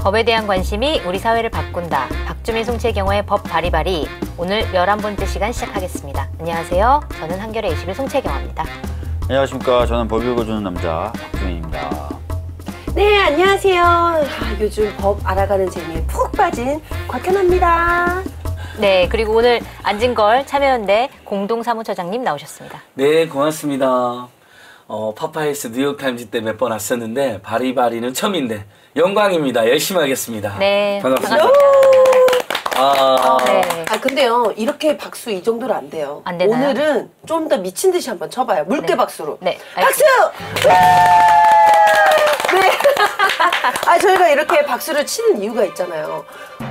법에 대한 관심이 우리 사회를 바꾼다. 박주민 송채경호의 법 바리바리. 오늘 11번째 시간 시작하겠습니다. 안녕하세요. 저는 한겨레 21 송채경호입니다. 안녕하십니까. 저는 법 읽어주는 남자 박주민입니다. 네, 안녕하세요. 요즘 법 알아가는 재미에 푹 빠진 곽현아입니다. 네, 그리고 오늘 안진걸 참여연대 공동사무처장님 나오셨습니다. 네, 고맙습니다. 파파이스 뉴욕타임즈 때 몇 번 왔었는데 바리바리는 처음인데 영광입니다. 열심히 하겠습니다. 네, 반갑습니다. 네. 근데요, 이렇게 박수 이 정도로 안 돼요. 안 되나요? 오늘은 좀 더 미친 듯이 한번 쳐봐요. 물개 네. 박수로. 네, 박수! 네. 저희가 이렇게 박수를 치는 이유가 있잖아요.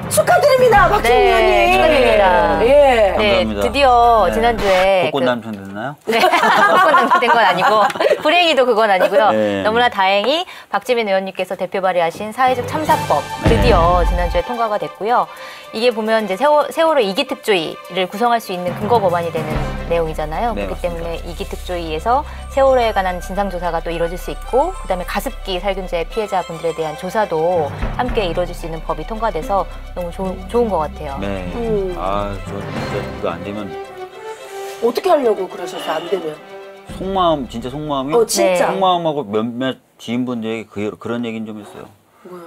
축하드립니다, 박주민 의원님. 네, 축하드립니다. 예. 네, 감사합니다. 드디어 네. 지난주에 복권 당첨됐나요? 네, 복권 당첨된 건 아니고 불행히도 그건 아니고요. 네. 너무나 다행히 박주민 의원님께서 대표 발의하신 사회적 참사법 드디어 지난주에 통과가 됐고요. 이게 보면 이제 세월호 이기특조위를 구성할 수 있는 근거 법안이 되는 내용이잖아요. 네, 그렇기 맞습니다. 때문에 이기특조위에서 세월호에 관한 진상조사가 또 이루어질 수 있고, 그다음에 가습기 살균제 피해자분들에 대한 조사도 함께 이루어질 수 있는 법이 통과돼서 너무 좋은 것 같아요. 네. 저 진짜 이거 안 되면 어떻게 하려고 그러셔서 안 되면? 속마음, 진짜 속마음이 진짜. 속마음하고 몇몇 지인분들에게 그런 얘기는 좀 했어요. 뭐요?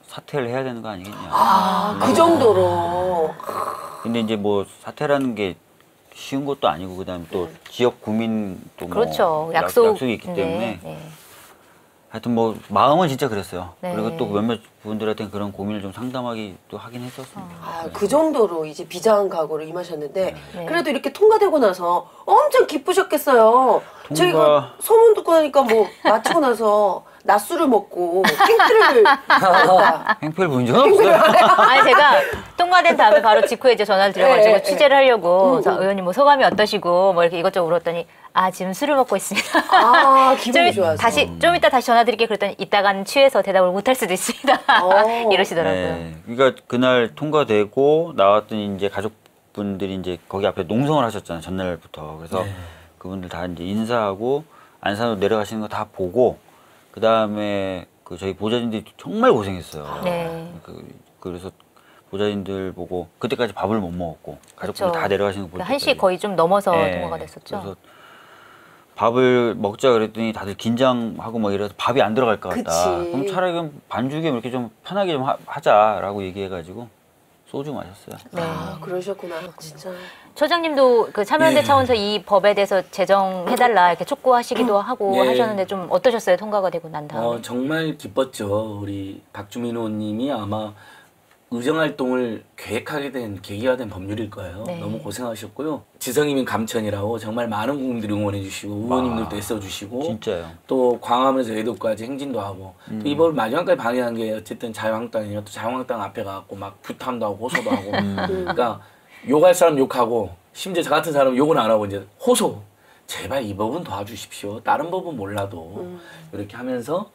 사퇴를 해야 되는 거 아니겠냐. 그 정도로. 근데 이제 뭐 사퇴라는 게 쉬운 것도 아니고 그다음에 또 지역 구민 또 그렇죠. 뭐 약속이 약속이 있기 때문에 네. 하여튼 뭐 마음은 진짜 그랬어요. 네. 그리고 또 몇몇 분들한테 그런 고민을 좀 상담하기 또 하긴 했었습니다. 네. 그 정도로 이제 비장한 각오로 임하셨는데 네. 그래도 이렇게 통과되고 나서 엄청 기쁘셨겠어요. 저희가 소문 듣고 나니까 뭐 마치고 나서 낮술을 먹고 탱크를 먹었다. 행패를 본 적은 없어요. 아니, 제가 통과된 다음에 바로 직후에 이제 전화를 드려가지고 네, 취재를 하려고 그래서 의원님 뭐 소감이 어떠시고 뭐 이렇게 이것저것 물었더니 지금 술을 먹고 있습니다. 기분이 좋아서. 좀 이따 다시 전화 드릴게요. 그랬더니 이따가는 취해서 대답을 못할 수도 있습니다. 이러시더라고요. 네. 그러니까 그날 통과되고 나왔더니 이제 가족분들이 이제 거기 앞에 농성을 하셨잖아요. 전날부터. 그래서 그분들 다 이제 인사하고 안산으로 내려가시는 거 다 보고 그 다음에 저희 보좌진들이 정말 고생했어요. 네. 그래서 보좌진들 보고 그때까지 밥을 못 먹었고 가족들 그렇죠. 다 내려가시는 거 볼 때까지 1시 거의 좀 넘어서 네. 통과가 됐었죠. 그래서 밥을 먹자 그랬더니 다들 긴장하고 막 이래서 밥이 안 들어갈 것 같다. 그치. 그럼 차라리 그럼 반죽에 이렇게 좀 편하게 좀 하자라고 얘기해가지고 소주 마셨어요. 네. 그러셨구나. 진짜. 처장님도 그 참여연대 차원에서 이 법에 대해서 제정해달라 이렇게 촉구하시기도 하고 네. 하셨는데 좀 어떠셨어요? 통과가 되고 난 다음에. 정말 기뻤죠. 우리 박주민 의원님이 아마 의정활동을 계획하게 된 계기가 된 법률일 거예요. 네. 너무 고생하셨고요. 지성이민 감천이라고 정말 많은 국민들이 응원해 주시고 의원님들도 애써주시고 진짜요. 또 광화문에서 애도까지 행진도 하고 또 이 법을 마지막까지 방해한 게 어쨌든 자유한국당이냐 또 자유한국당 앞에 가고 막 규탄도 하고 호소도 하고 그러니까 욕할 사람 욕하고 심지어 저 같은 사람은 욕은 안 하고 이제 호소 제발 이 법은 도와주십시오. 다른 법은 몰라도 이렇게 하면서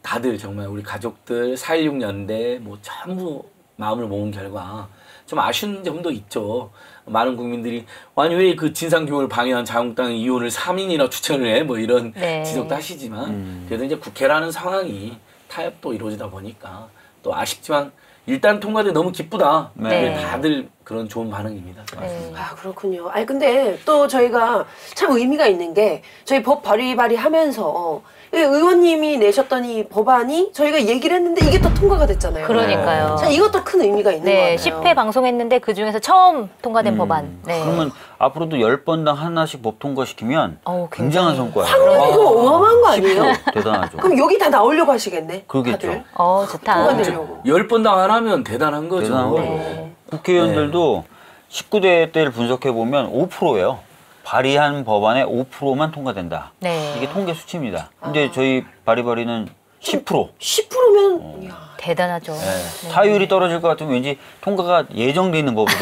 다들 정말 우리 가족들 4.16연대 뭐 전부 마음을 모은 결과 좀 아쉬운 점도 있죠. 많은 국민들이 아니 왜 그 진상규명을 방해한 자유한국당 의원을 3인이나 추천을 해? 뭐 이런 네. 지적도 하시지만 그래도 이제 국회라는 상황이 타협도 이루어지다 보니까 또 아쉽지만 일단 통과돼 너무 기쁘다. 네. 다들 그런 좋은 반응입니다. 네. 그렇군요. 근데 또 저희가 참 의미가 있는 게 저희 법 바리바리 하면서 의원님이 내셨던 이 법안이 저희가 얘기를 했는데 이게 또 통과가 됐잖아요. 그러니까요. 자, 이것도 큰 의미가 있는 네, 것 같아요. 10회 방송했는데 그 중에서 처음 통과된 법안. 네. 그러면 앞으로도 10번당 하나씩 법 통과시키면 굉장한 성과예요. 이거 어마어마한 거 아니에요? 대단하죠. 그럼 여기 다 나오려고 하시겠네. 그러겠죠. 다들. 좋다. 통과되려고. 10번당 하나면 대단한 거죠. 대단한 거죠. 국회의원들도 19대 때를 분석해보면 5%예요. 발의한 법안의 5%만 통과된다. 네. 이게 통계 수치입니다. 근데 저희 바리바리는 10%. 10%면 대단하죠. 네. 타율이 떨어질 것 같으면 왠지 통과가 예정돼 있는 법으로.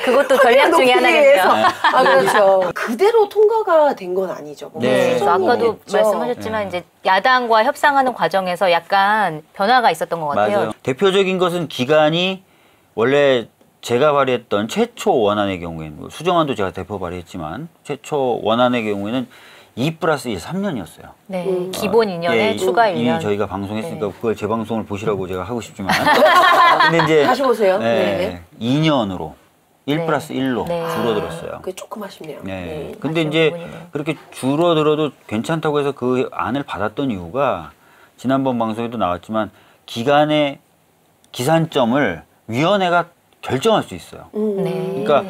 그것도 전략 중에 하나겠죠. 그렇죠. 그대로 통과가 된 건 아니죠. 네. 그래서 아까도 있죠. 말씀하셨지만 이제 야당과 협상하는 과정에서 약간 변화가 있었던 것 같아요. 맞아요. 대표적인 것은 기간이 원래 제가 발의했던 최초 원안의 경우에는 수정안도 제가 대표 발의했지만 최초 원안의 경우에는 2+1 3년이었어요. 네. 기본 2년에 추가 1년. 이미 저희가 방송했으니까 네. 그걸 제 방송을 보시라고 제가 하고 싶지만. 근데 이제 다시 보세요. 네, 2년으로 1+1로 네. 줄어들었어요. 그게 조금 아쉽네요. 네. 근데 아쉬운 이제 부분이네요. 그렇게 줄어들어도 괜찮다고 해서 그 안을 받았던 이유가 지난번 방송에도 나왔지만 기간의 기산점을 위원회가 결정할 수 있어요. 네. 그러니까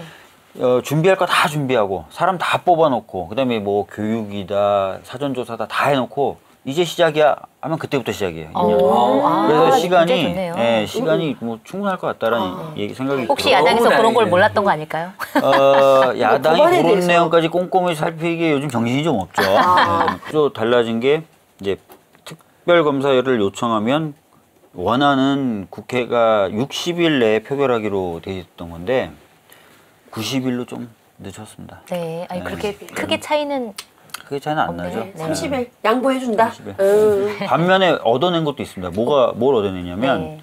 준비할 거 다 준비하고 사람 다 뽑아놓고 그다음에 뭐 교육이다 사전조사다 다 해놓고 이제 시작이야 하면 그때부터 시작이에요. 2년. 그래서 시간이 진짜 좋네요. 예, 시간이 뭐 충분할 것 같다라는 얘기 생각이 혹시 들어요. 야당에서 그런 걸 다행이네요. 몰랐던 거 아닐까요? 야당이 법안에 그런 대해서. 내용까지 꼼꼼히 살피기에 요즘 정신이 좀 없죠. 또 달라진 게 이제 특별검사를 요청하면 원하는 국회가 60일 내에 표결하기로 돼 있던 건데 90일로 좀 늦췄습니다. 네. 아니 네. 그렇게 크게 차이는 크게 차이는 안 없네요. 나죠. 네. 30일 양보해준다. 30일. 반면에 얻어낸 것도 있습니다. 뭘 얻어냈냐면 네.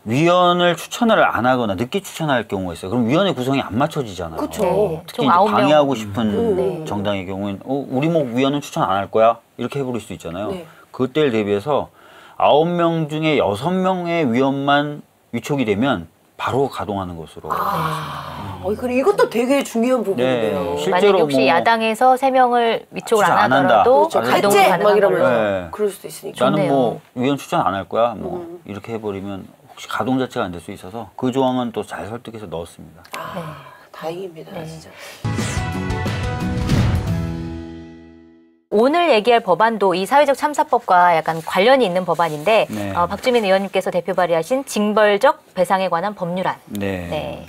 위원을 추천을 안 하거나 늦게 추천할 경우가 있어요. 그럼 위원회 구성이 안 맞춰지잖아요. 그쵸. 네. 특히 총 이제 9명. 방해하고 싶은 네. 정당의 경우는 우리 뭐 위원은 추천 안 할 거야 이렇게 해버릴 수 있잖아요. 네. 그때를 대비해서 9명 중에 6명의 위원만 위촉이 되면 바로 가동하는 것으로. 그래 이것도 되게 중요한 부분이네요. 네, 만약에 실제로 혹시 뭐 야당에서 3명을 위촉을 추천 안 안 한다. 하더라도 그렇죠. 가동이 해제 가능한 막 이러면서 걸로. 네. 그럴 수도 있으니까. 나는 좋네요. 뭐 위원 추천 안 할 거야 뭐 이렇게 해버리면 혹시 가동 자체가 안 될 수 있어서 그 조항은 또 잘 설득해서 넣었습니다. 다행입니다, 네. 진짜. 오늘 얘기할 법안도 이 사회적 참사법과 약간 관련이 있는 법안인데 네. 박주민 의원님께서 대표 발의하신 징벌적 배상에 관한 법률안. 네. 네.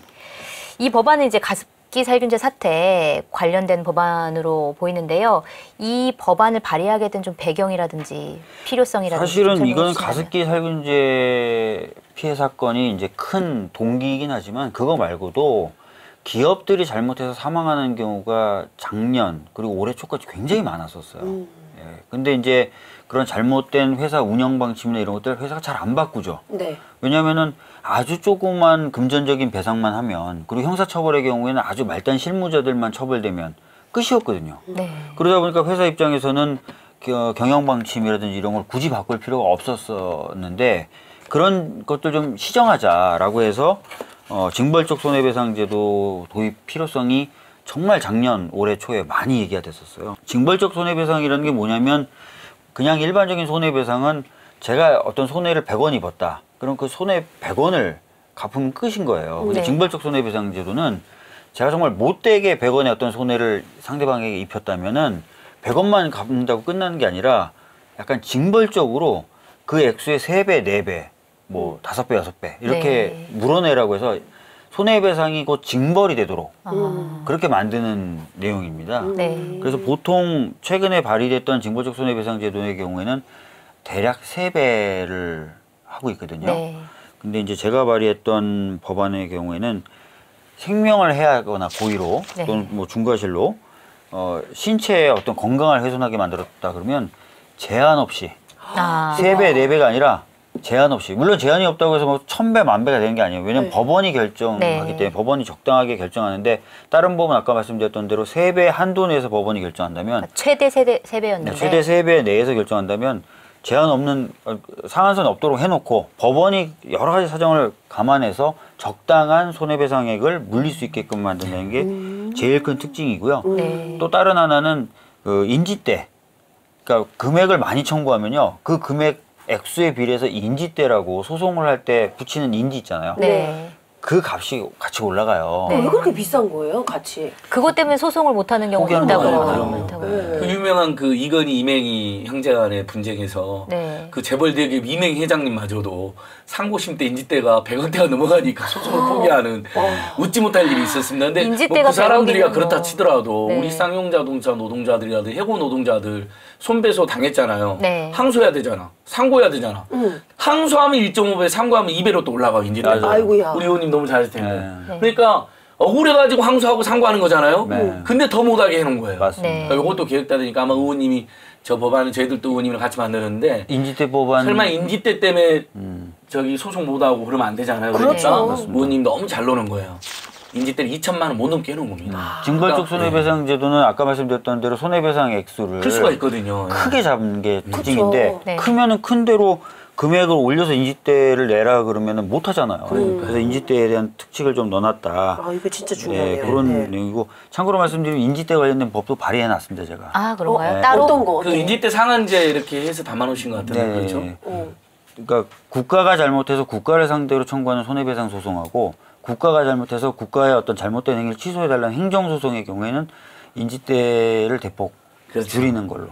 이 법안은 이제 가습기 살균제 사태 관련된 법안으로 보이는데요. 이 법안을 발의하게 된 좀 배경이라든지 필요성이라든지 좀 사실은 설명해 이건 주시면. 가습기 살균제 피해 사건이 이제 큰 동기이긴 하지만 그거 말고도 기업들이 잘못해서 사망하는 경우가 작년 그리고 올해 초까지 굉장히 많았었어요. 예. 근데 이제 그런 잘못된 회사 운영 방침이나 이런 것들 회사가 잘 안 바꾸죠. 네. 왜냐하면은 아주 조그만 금전적인 배상만 하면 그리고 형사처벌의 경우에는 아주 말단 실무자들만 처벌되면 끝이었거든요. 네. 그러다 보니까 회사 입장에서는 경영 방침이라든지 이런 걸 굳이 바꿀 필요가 없었었는데 그런 것들 좀 시정하자라고 해서 징벌적 손해배상제도 도입 필요성이 정말 작년 올해 초에 많이 얘기가 됐었어요. 징벌적 손해배상이라는 게 뭐냐면 그냥 일반적인 손해배상은 제가 어떤 손해를 100원 입었다. 그럼 그 손해 100원을 갚으면 끝인 거예요. 근데 네. 징벌적 손해배상 제도는 제가 정말 못되게 100원의 어떤 손해를 상대방에게 입혔다면은 100원만 갚는다고 끝나는 게 아니라 약간 징벌적으로 그 액수의 3배, 4배, 뭐 5배, 6배 이렇게 네. 물어내라고 해서 손해배상이 곧 징벌이 되도록 아, 그렇게 만드는 내용입니다. 네. 그래서 보통 최근에 발의됐던 징벌적 손해배상 제도의 경우에는 대략 3배를 하고 있거든요. 네. 근데 이제 제가 발의했던 법안의 경우에는 생명을 해하거나 고의로 네. 또는 뭐 중과실로 신체의 어떤 건강을 훼손하게 만들었다 그러면 제한 없이 아, 3배, 4배가 아니라 제한 없이 물론 제한이 없다고 해서 뭐 1000배, 1000배가 되는 게 아니에요. 왜냐면 네. 법원이 결정하기 네. 때문에 법원이 적당하게 결정하는데 다른 법은 아까 말씀드렸던 대로 3배 한도 내에서 법원이 결정한다면 최대 세배였는데 최대 3배 내에서 결정한다면 제한 없는 상한선 없도록 해놓고 법원이 여러 가지 사정을 감안해서 적당한 손해배상액을 물릴 수 있게끔 만든다는 게 제일 큰 특징이고요. 네. 또 다른 하나는 그 인지대, 그러니까 금액을 많이 청구하면요, 그 금액 액수에 비례해서 인지대라고 소송을 할 때 붙이는 인지 있잖아요. 네. 그 값이 같이 올라가요. 네. 왜 그렇게 비싼 거예요, 같이? 그것 때문에 소송을 못하는 경우가 포기하는 있다고 거예요. 그러더라고요. 네. 그 유명한 그 이건희 이맹희 형제 간의 분쟁에서 네. 그 재벌대기업 이맹희 회장님마저도 상고심 때 인지대가 100원대가 넘어가니까 소송을 포기하는 웃지 못할 일이 있었습니다. 근데 인지대가 뭐 그 사람들이야 100억이면 그렇다 뭐. 치더라도 네. 우리 쌍용자동차 노동자들이라든 해고 노동자들 손배소 당했잖아요. 네. 항소해야 되잖아. 상고해야 되잖아. 항소하면 1.5배, 상고하면 2배로 또 올라가 인지대. 맞아요. 아이고야. 우리 의원님 너무 잘했을 텐데. 네. 그러니까 억울해가지고 항소하고 상고하는 거잖아요. 네. 근데 더 못하게 해놓은 거예요. 맞습니다. 네. 이것도 계획다되니까 아마 의원님이 저 법안은 저희들도 의원님이랑 같이 만드는데 인지대 법안 설마 인지대 때문에 저기 소송 못하고 그러면 안 되잖아요. 그렇죠. 그러니까 의원님 너무 잘 노는 거예요. 인지대를 2천만 원 못 넘게 해놓은 겁니다. 징벌적 그러니까, 손해배상 제도는 아까 말씀드렸던 대로 손해배상 액수를 클 수가 있거든요. 크게 잡는 게 특징인데 네. 크면은 큰 대로 금액을 올려서 인지대를 내라 그러면은 못 하잖아요. 그러니까요. 그래서 인지대에 대한 특칙을 좀 넣어놨다. 아, 이거 진짜 중요해요. 그런 네. 내용이고 참고로 말씀드리면 인지대 관련된 법도 발의해놨습니다 제가. 아, 그런가요? 네. 따로? 어떤 거? 그 인지대 상한제 이렇게 해서 담아놓으신 것 같은데 네. 그렇죠? 그러니까 국가가 잘못해서 국가를 상대로 청구하는 손해배상 소송하고 국가가 잘못해서 국가의 어떤 잘못된 행위를 취소해달라는 행정소송의 경우에는 인지대를 대폭 그렇죠. 줄이는 걸로.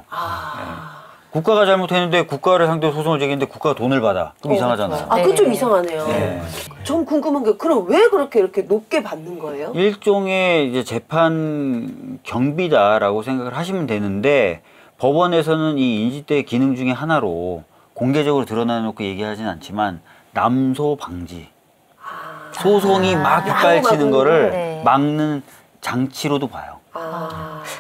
국가가 잘못했는데 국가를 상대로 소송을 제기했는데 국가가 돈을 받아. 그럼 이상하잖아요. 아, 그건 좀 네. 이상하네요. 네. 전 궁금한 게 그럼 왜 그렇게 이렇게 높게 받는 거예요? 일종의 이제 재판 경비다라고 생각을 하시면 되는데 법원에서는 이 인지대 기능 중에 하나로 공개적으로 드러내놓고 얘기하진 않지만 남소 방지. 소송이 막 빗발치는 거를 네. 막는 장치로도 봐요.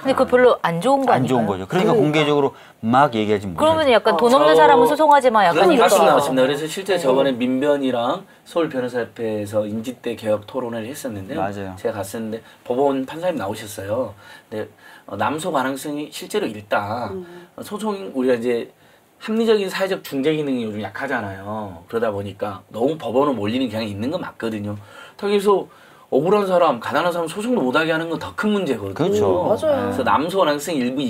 근데 그거 별로 안 좋은 거 안 아닌가요? 좋은 거죠. 그러니까 공개적으로 막 얘기하지 못해요. 그러면 약간 돈 없는 사람은 소송하지 마. 약간 그런 이런 말씀 거. 나왔습니다. 그래서 실제 저번에 민변이랑 서울 변호사협회에서 인지대 개혁 토론을 했었는데요. 맞아요. 제가 갔었는데 법원 판사님 나오셨어요. 근데 남소 가능성이 실제로 있다. 소송 우리가 이제 합리적인 사회적 중재 기능이 요즘 약하잖아요. 그러다 보니까 너무 법원으로 몰리는 경향이 있는 건 맞거든요. 거기서 억울한 사람, 가난한 사람 소송도 못하게 하는 건 더 큰 문제거든요. 그렇죠. 맞아요. 그래서 남소 가능성이 일부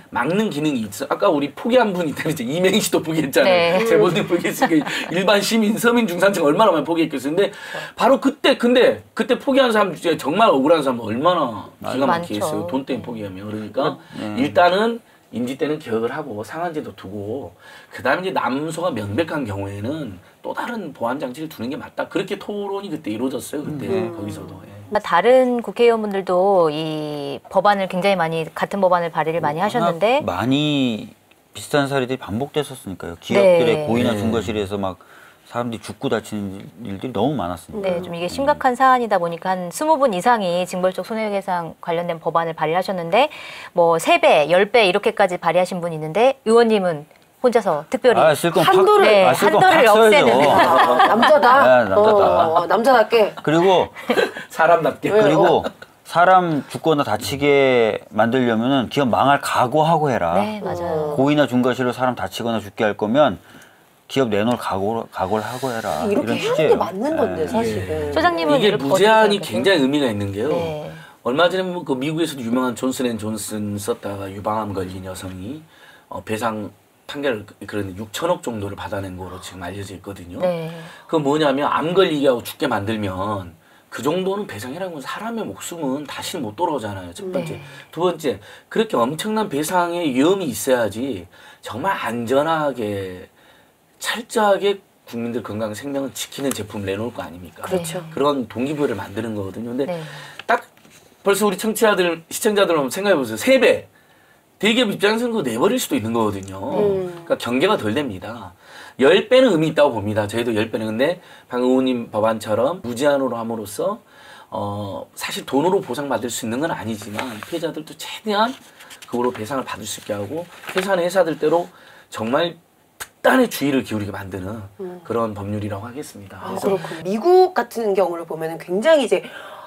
막는 기능이 있어. 아까 우리 포기한 분이 있다면 이명희 씨도 포기했잖아요. 네. 재벌도 포기했으니까 일반 시민, 서민, 중산층 얼마나 많이 포기했겠어요. 근데 바로 그때 포기한 사람 중에 정말 억울한 사람은 얼마나 기가 막히게 많죠. 했어요. 돈 때문에 포기하면. 그러니까 일단은 인지대는 개혁을 하고 상한제도 두고 그다음에 이제 남소가 명백한 경우에는 또 다른 보완 장치를 두는 게 맞다. 그렇게 토론이 그때 이루어졌어요. 그때 거기서도. 예. 다른 국회의원분들도 이 법안을 굉장히 많이 같은 법안을 발의를 많이 하셨는데 많이 비슷한 사례들이 반복됐었으니까요. 기업들의 네. 고의나 중과실에서 막 사람들이 죽고 다치는 일들이 너무 많았습니다. 네, 좀 이게 심각한 사안이다 보니까 한 20분 이상이 징벌적 손해배상 관련된 법안을 발의하셨는데 뭐 3배, 10배 이렇게까지 발의하신 분이 있는데 의원님은 혼자서 특별히 쓸건 한도를- 네, 쓸건 한도를 팍 써야죠. 없애는. 남자다. 네, 남자다. 남자답게. 그리고 사람답게. 그리고 사람 죽거나 다치게 만들려면은 기업 망할 각오하고 해라. 네, 맞아요. 고의나 중과실로 사람 다치거나 죽게 할 거면 기업 내놓을 각오를 하고 해라. 이렇게 이런 해야 취지예요. 게 맞는 건데 사실은. 소장님은 이게 이렇게 무제한이 어떻게 굉장히 의미가 있는 게요. 네. 얼마 전에 그 미국에서도 유명한 존슨앤존슨 썼다가 유방암 걸린 여성이 배상 판결을 그런 6천억 정도를 받아낸 거로 지금 알려져 있거든요. 네. 그 뭐냐면 암 걸리게 하고 죽게 만들면 그 정도는 배상이라는 건 사람의 목숨은 다시는 못 돌아오잖아요. 첫 번째. 네. 두 번째, 그렇게 엄청난 배상의 위험이 있어야지 정말 안전하게 철저하게 국민들 건강 생명을 지키는 제품을 내놓을 거 아닙니까? 그렇죠. 그런 동기부여를 만드는 거거든요. 근데 네. 딱 벌써 우리 청취자들, 시청자들 한번 생각해 보세요. 3배. 대기업 입장에서는 그거 내버릴 수도 있는 거거든요. 그러니까 경계가 덜 됩니다. 10배는 의미 있다고 봅니다. 저희도 10배는. 근데 방 의원님 법안처럼 무제한으로 함으로써 사실 돈으로 보상받을 수 있는 건 아니지만 피해자들도 최대한 그거로 배상을 받을 수 있게 하고 회사는 회사들대로 정말 특단의 주의를 기울이게 만드는 그런 법률이라고 하겠습니다. 아, 그래서 그렇군요. 미국 같은 경우를 보면은 굉장히 이제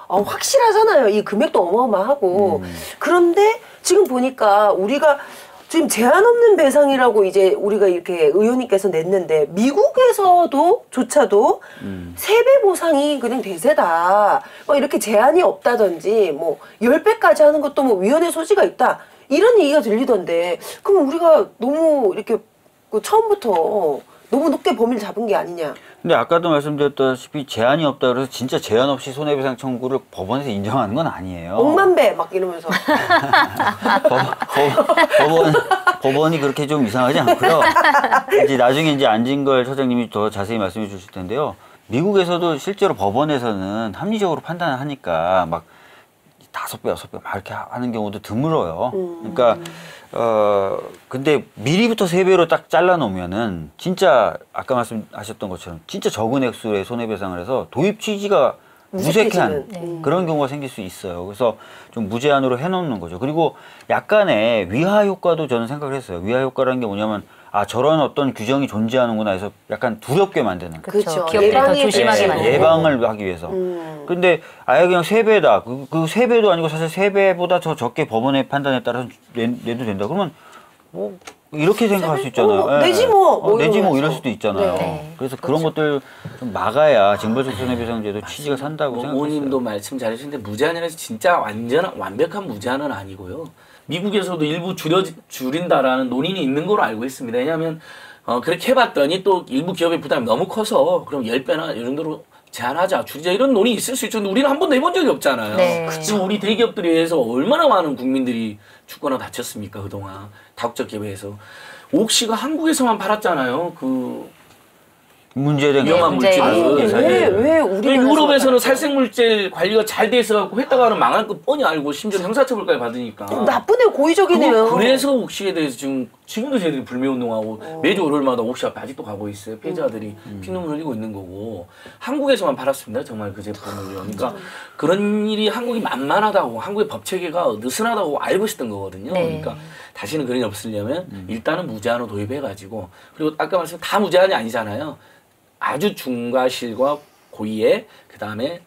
확실하잖아요. 이 금액도 어마어마하고. 그런데 지금 보니까 우리가 지금 제한 없는 배상이라고 이제 우리가 이렇게 의원님께서 냈는데 미국에서조차도 3배 보상이 그냥 대세다. 뭐 이렇게 제한이 없다든지 뭐 10배까지 하는 것도 뭐 위헌의 소지가 있다. 이런 얘기가 들리던데 그럼 우리가 너무 이렇게 처음부터 너무 높게 범위를 잡은 게 아니냐. 근데 아까도 말씀드렸다시피 제한이 없다 그래서 진짜 제한 없이 손해배상 청구를 법원에서 인정하는 건 아니에요. 억만배 막 이러면서. 법원이 그렇게 좀 이상하지 않고요. 이제 나중에 이제 안진걸 처장님이 더 자세히 말씀해 주실 텐데요. 미국에서도 실제로 법원에서는 합리적으로 판단을 하니까 막 5배, 6배 막 이렇게 하는 경우도 드물어요. 그러니까 근데 미리부터 3배로 딱 잘라놓으면은 진짜 아까 말씀하셨던 것처럼 진짜 적은 액수의 손해배상을 해서 도입 취지가 무색한 그런 경우가 생길 수 있어요. 그래서 좀 무제한으로 해놓는 거죠. 그리고 약간의 위화 효과도 저는 생각을 했어요. 위화 효과라는 게 뭐냐면 저런 어떤 규정이 존재하는구나 해서 약간 두렵게 만드는. 그렇죠. 기업들이 더 예방이 조심하게 되죠. 만들고. 예방을 하기 위해서. 근데 아예 그냥 3배다. 그 3배도 아니고 사실 3배보다 더 적게 법원의 판단에 따라서 내도 된다. 그러면 뭐 이렇게 생각할 수 있잖아요. 내지 뭐. 내지 뭐 이러면서. 이럴 수도 있잖아요. 네. 그래서 그런 것들 좀 막아야 징벌적 손해배상제도 취지가 산다고 생각해요. 의원님도 말씀 잘하시는데 무제한이라서 진짜 완벽한 무제한은 아니고요. 미국에서도 일부 줄인다라는 논의는 있는 걸로 알고 있습니다. 왜냐하면 그렇게 해봤더니 또 일부 기업의 부담이 너무 커서 그럼 10배나 이 정도로 제한하자, 줄이자 이런 논의 있을 수 있죠. 근데 우리는 한 번도 해본 적이 없잖아요. 네. 지금 우리 대기업들에 의해서 얼마나 많은 국민들이 죽거나 다쳤습니까 그동안 다국적 기업에 의해서. 옥시가 한국에서만 팔았잖아요. 그 문제된 위험한 문제. 물질을. 왜 우리나라에서 유럽에서는 살생물질 관리가 잘 돼 있어갖고 했다가는 망할 거 뻔히 알고 심지어 형사처벌까지 받으니까. 나쁘네요. 고의적이네요. 그래서 옥시에 대해서 지금도 저희들이 불매운동하고 매주 월요일마다 옥시 앞에 아직도 가고 있어요. 피해자들이 피눈물 흘리고 있는 거고. 한국에서만 팔았습니다. 정말 그 제품을요. 그러니까 그런 일이 한국이 만만하다고, 한국의 법체계가 느슨하다고 알고 있었던 거거든요. 네. 그러니까 다시는 그런 일이 없으려면 일단은 무제한으로 도입해가지고, 그리고 아까 말씀 다 무제한이 아니잖아요. 아주 중과실과 고의에, 그 다음에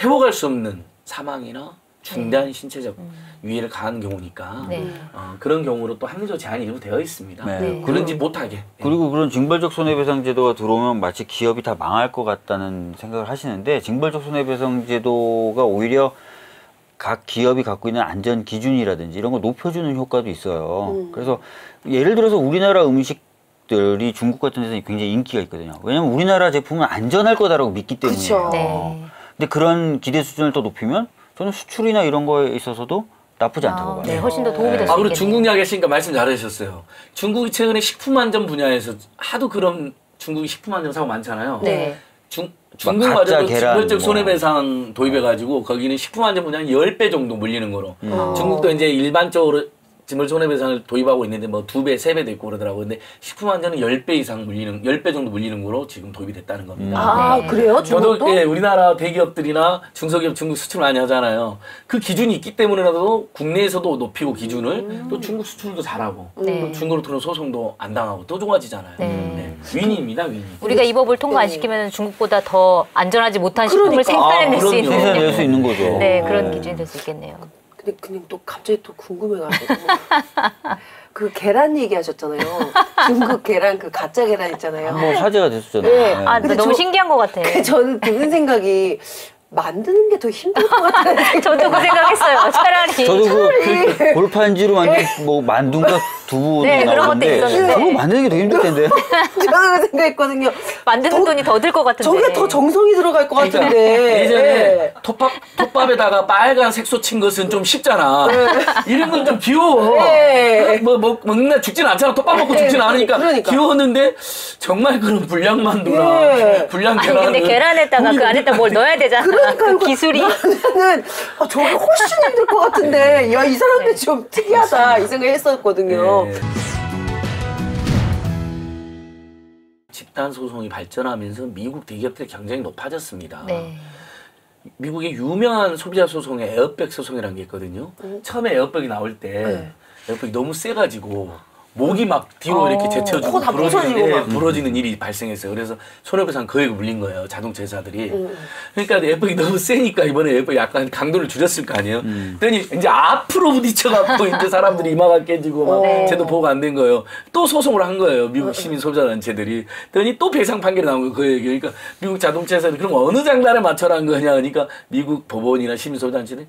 회복할 수 없는 사망이나 중대한 신체적 위해를 가한 경우니까 네. 그런 경우로 또 합리적 제한이 일부 되어 있습니다. 네. 그런지 못하게. 그리고 그런 징벌적 손해배상제도가 들어오면 마치 기업이 다 망할 것 같다는 생각을 하시는데, 징벌적 손해배상제도가 오히려 각 기업이 갖고 있는 안전 기준이라든지 이런 거 높여주는 효과도 있어요. 그래서 예를 들어서 우리나라 음식들이 중국 같은 데서 굉장히 인기가 있거든요. 왜냐면 우리나라 제품은 안전할 거다라고 믿기 때문이에요. 그쵸. 네. 근데 그런 기대 수준을 더 높이면 저는 수출이나 이런 거에 있어서도 나쁘지 않다고 봐요. 네, 훨씬 더 도움이 될 수 그리고 있겠네요. 중국 이야기 했으니까 말씀 잘하셨어요. 중국이 최근에 식품 안전 분야에서 하도 그런 중국이 식품 안전 사고 많잖아요. 네. 중국 가짜 과정도 계란 징벌적 뭐. 손해배상 도입해가지고 거기는 식품 안전 분야는 10배 정도 물리는 거로. 중국도 이제 일반적으로 징벌 손해배상을 도입하고 있는데 뭐 2배, 3배도 있고 그러더라고요. 근데 식품 안전은 10배 이상 물리는, 10배 정도 물리는 거로 지금 도입이 됐다는 겁니다. 네. 그래요? 저도 중국도? 예, 우리나라 대기업들이나 중소기업 중국 수출 많이 하잖아요. 그 기준이 있기 때문에라도 국내에서도 높이고 기준을 또 중국 수출도 잘하고 네. 또 중국으로 들어온 소송도 안 당하고 더 좋아지잖아요. 네. 네. 윈입니다, 윈. 우리가 이 법을 통과 안 시키면 중국보다 더 안전하지 못한 식품을 그러니까. 생산해낼 수 있는 생산될 수 있는 거죠. 네, 그런 기준이 될 수 있겠네요. 근데 그냥 또 갑자기 또 궁금해가지고 그 계란 얘기하셨잖아요. 중국 계란 그 가짜 계란 있잖아요. 한번 화제가 됐었잖아요. 네. 아, 근데 너무 저- 신기한 것 같아. 저는 드는 생각이 만드는 게 더 힘들 것 같아요. 저도 그 생각했어요. 차라리. 저도 그 골판지로 만든 뭐 만두인가 두부 네, 그런 것도 나오는데 있었는데. 그거 만드는 게 더 힘들 텐데. 저는 그 생각했거든요. 만드는 돈이 더 들 것 같은데. 저게 더 정성이 들어갈 것 그러니까 같은데. 예전에 네. 톱밥에다가 빨간 색소 친 것은 좀 쉽잖아. 이런 건 좀 귀여워. 네. 뭐 먹는 죽진 않잖아. 톱밥 먹고 죽진 않으니까 그러니까. 귀여웠는데 정말 그런 불량만두나 네. 불량 아니, 계란을 근데 계란에다가 그 안에다 뭘 넣어야 되잖아. 그러니까요. 그 기술이. 나는 저게 훨씬 힘들 것 같은데 야 이 사람들 좀 특이하다 이 생각했었거든요. 네. 집단 소송이 발전하면서 미국 대기업들의 경쟁이 높아졌습니다. 네. 미국의 유명한 소비자 소송에 에어백 소송이라는 게 있거든요. 처음에 에어백이 나올 때 에어백이 너무 세가지고 목이 막 뒤로 이렇게 제쳐지고 코다 부서지고 막. 부러지는 일이 발생했어요. 그래서 손해배상 거액을 물린 거예요. 자동차 회사들이. 그러니까 에어백이 너무 세니까 이번에 에어백 약간 강도를 줄였을 거 아니에요. 그랬더니 이제 앞으로 부딪혀갖고 이제 사람들이 이마가 깨지고 막 네. 제도 보호가 안 된 거예요. 또 소송을 한 거예요. 미국 시민 소비자단체들이. 그랬더니 또 배상 판결이 나온 거예요. 그 얘기. 그러니까 미국 자동차 회사들이 그럼 어느 장단에 맞춰라는 거냐. 그러니까 미국 법원이나 시민 소비자단체는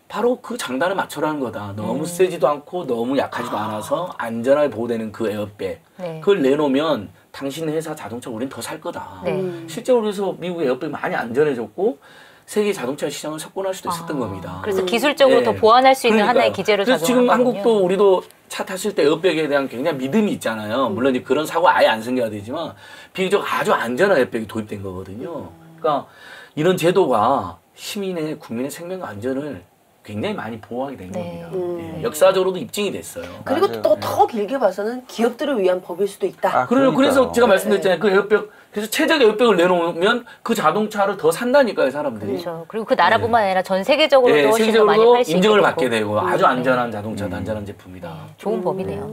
바로 그 장단에 맞춰라는 거다. 너무 세지도 않고 너무 약하지도 않아서 안전하게 보호되는 그 에어백. 네. 그걸 내놓으면 당신 회사 자동차 우린 더 살 거다. 네. 실제로 그래서 미국 에어백이 많이 안전해졌고 세계 자동차 시장을 석권할 수도 있었던 겁니다. 그래서 기술적으로 네. 더 보완할 수 있는 그러니까요. 하나의 기제로 그래서 작용하는 지금 거군요. 한국도 우리도 차 탔을 때 에어백에 대한 굉장히 믿음이 있잖아요. 물론 이제 그런 사고가 아예 안 생겨야 되지만 비교적 아주 안전한 에어백이 도입된 거거든요. 그러니까 이런 제도가 시민의 국민의 생명과 안전을 굉장히 많이 보호하게 된 네. 겁니다. 예, 역사적으로도 입증이 됐어요. 그리고 맞아요. 또 더 길게 봐서는 기업들을 위한 법일 수도 있다. 아, 그래요. 그래서 그러니까요. 제가 말씀드렸잖아요. 그 에어백 그래서 최저 계획을 내놓으면 그 자동차를 더 산다니까요, 사람들이. 그렇죠. 그리고 그 나라뿐만 아니라 전 세계적으로도 네, 훨씬 더 많이 세계적으로 팔 수 인정을 있게 받게 되고. 되고 아주 안전한 자동차도 안전한 제품이다. 좋은 법이네요.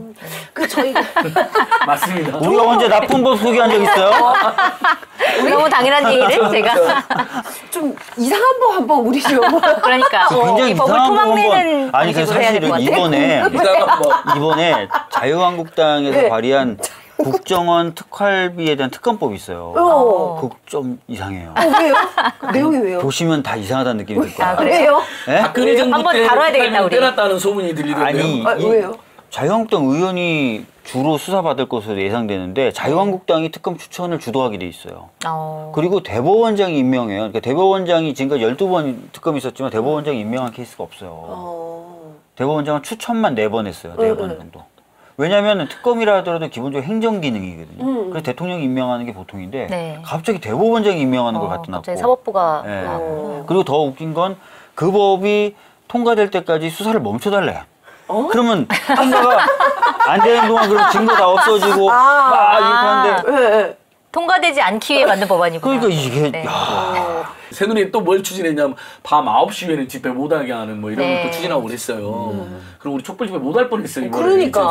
그 저희가 맞습니다. 우리가 언제 나쁜 법 소개한 적 있어요? 너무 당연한 얘기를 제가 좀 이상한 법 한번 우리 좀 그러니까 굉장히 이 법을 이상한 토막내는 아니 그 방식으로 해야 될 것 사실은 같아요. 이번에 자유한국당에서 네. 발의한 국정원 특활비에 대한 특검법이 있어요. 그거 좀 이상해요. 왜요? 그 내용이 왜요? 보시면 다 이상하다는 느낌이 들 거야. 아, 그래요? 왜요? 예? 박근혜 정부 한번 때 다뤄야 되겠다, 우리. 빼놨다는 소문이 들리던데요. 아니 아, 왜요? 자유한국당 의원이 주로 수사받을 것으로 예상되는데 자유한국당이 특검 추천을 주도하게 돼 있어요. 그리고 대법원장이 임명해요. 그러니까 대법원장이 지금까지 12번 특검이 있었지만 대법원장이 임명한 케이스가 없어요. 대법원장은 추천만 4번 했어요. 4번 정도. 왜냐하면 특검이라 하더라도 기본적으로 행정 기능이거든요. 그래서 대통령이 임명하는 게 보통인데 네. 갑자기 대법원장이 임명하는 걸 갖다 놨고. 갑자기 사법부가 예. 나왔구나. 그리고 더 웃긴 건 그 법이 통과될 때까지 수사를 멈춰달래. 그러면 통과가 안 되는 동안 그럼 증거 다 없어지고 막 이렇게 하는데 네, 네. 통과되지 않기 위해 만든 법안이구나. 그러니까 이게 네. 야, 새누리에 또 뭘 추진했냐면 밤 9시에는 집회 못하게 하는 뭐 이런 네. 걸 또 추진하고 그랬어요. 그리고 우리 촛불 집회 못할 뻔했어요. 이번에. 그러니까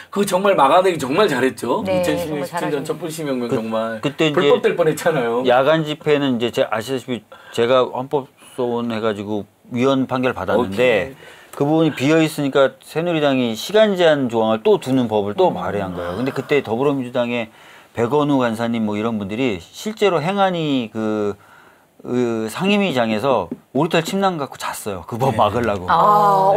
그거 정말 막아내기 정말 잘했죠. 네, 2016년 정말 잘하셨네요. 촛불 시민혁명 정말 그때 이제 불법 될 뻔했잖아요. 야간 집회는 이제 아시다시피 제가 헌법소원 해가지고 위헌 판결 받았는데 오케이. 그 부분이 비어 있으니까 새누리당이 시간 제한 조항을 또 두는 법을 또 발의한 거예요. 근데 그때 더불어민주당의 백원우 간사님 뭐 이런 분들이 실제로 행안위 그 상임위장에서 오리털 침낭 갖고 잤어요. 그 법 막으려고.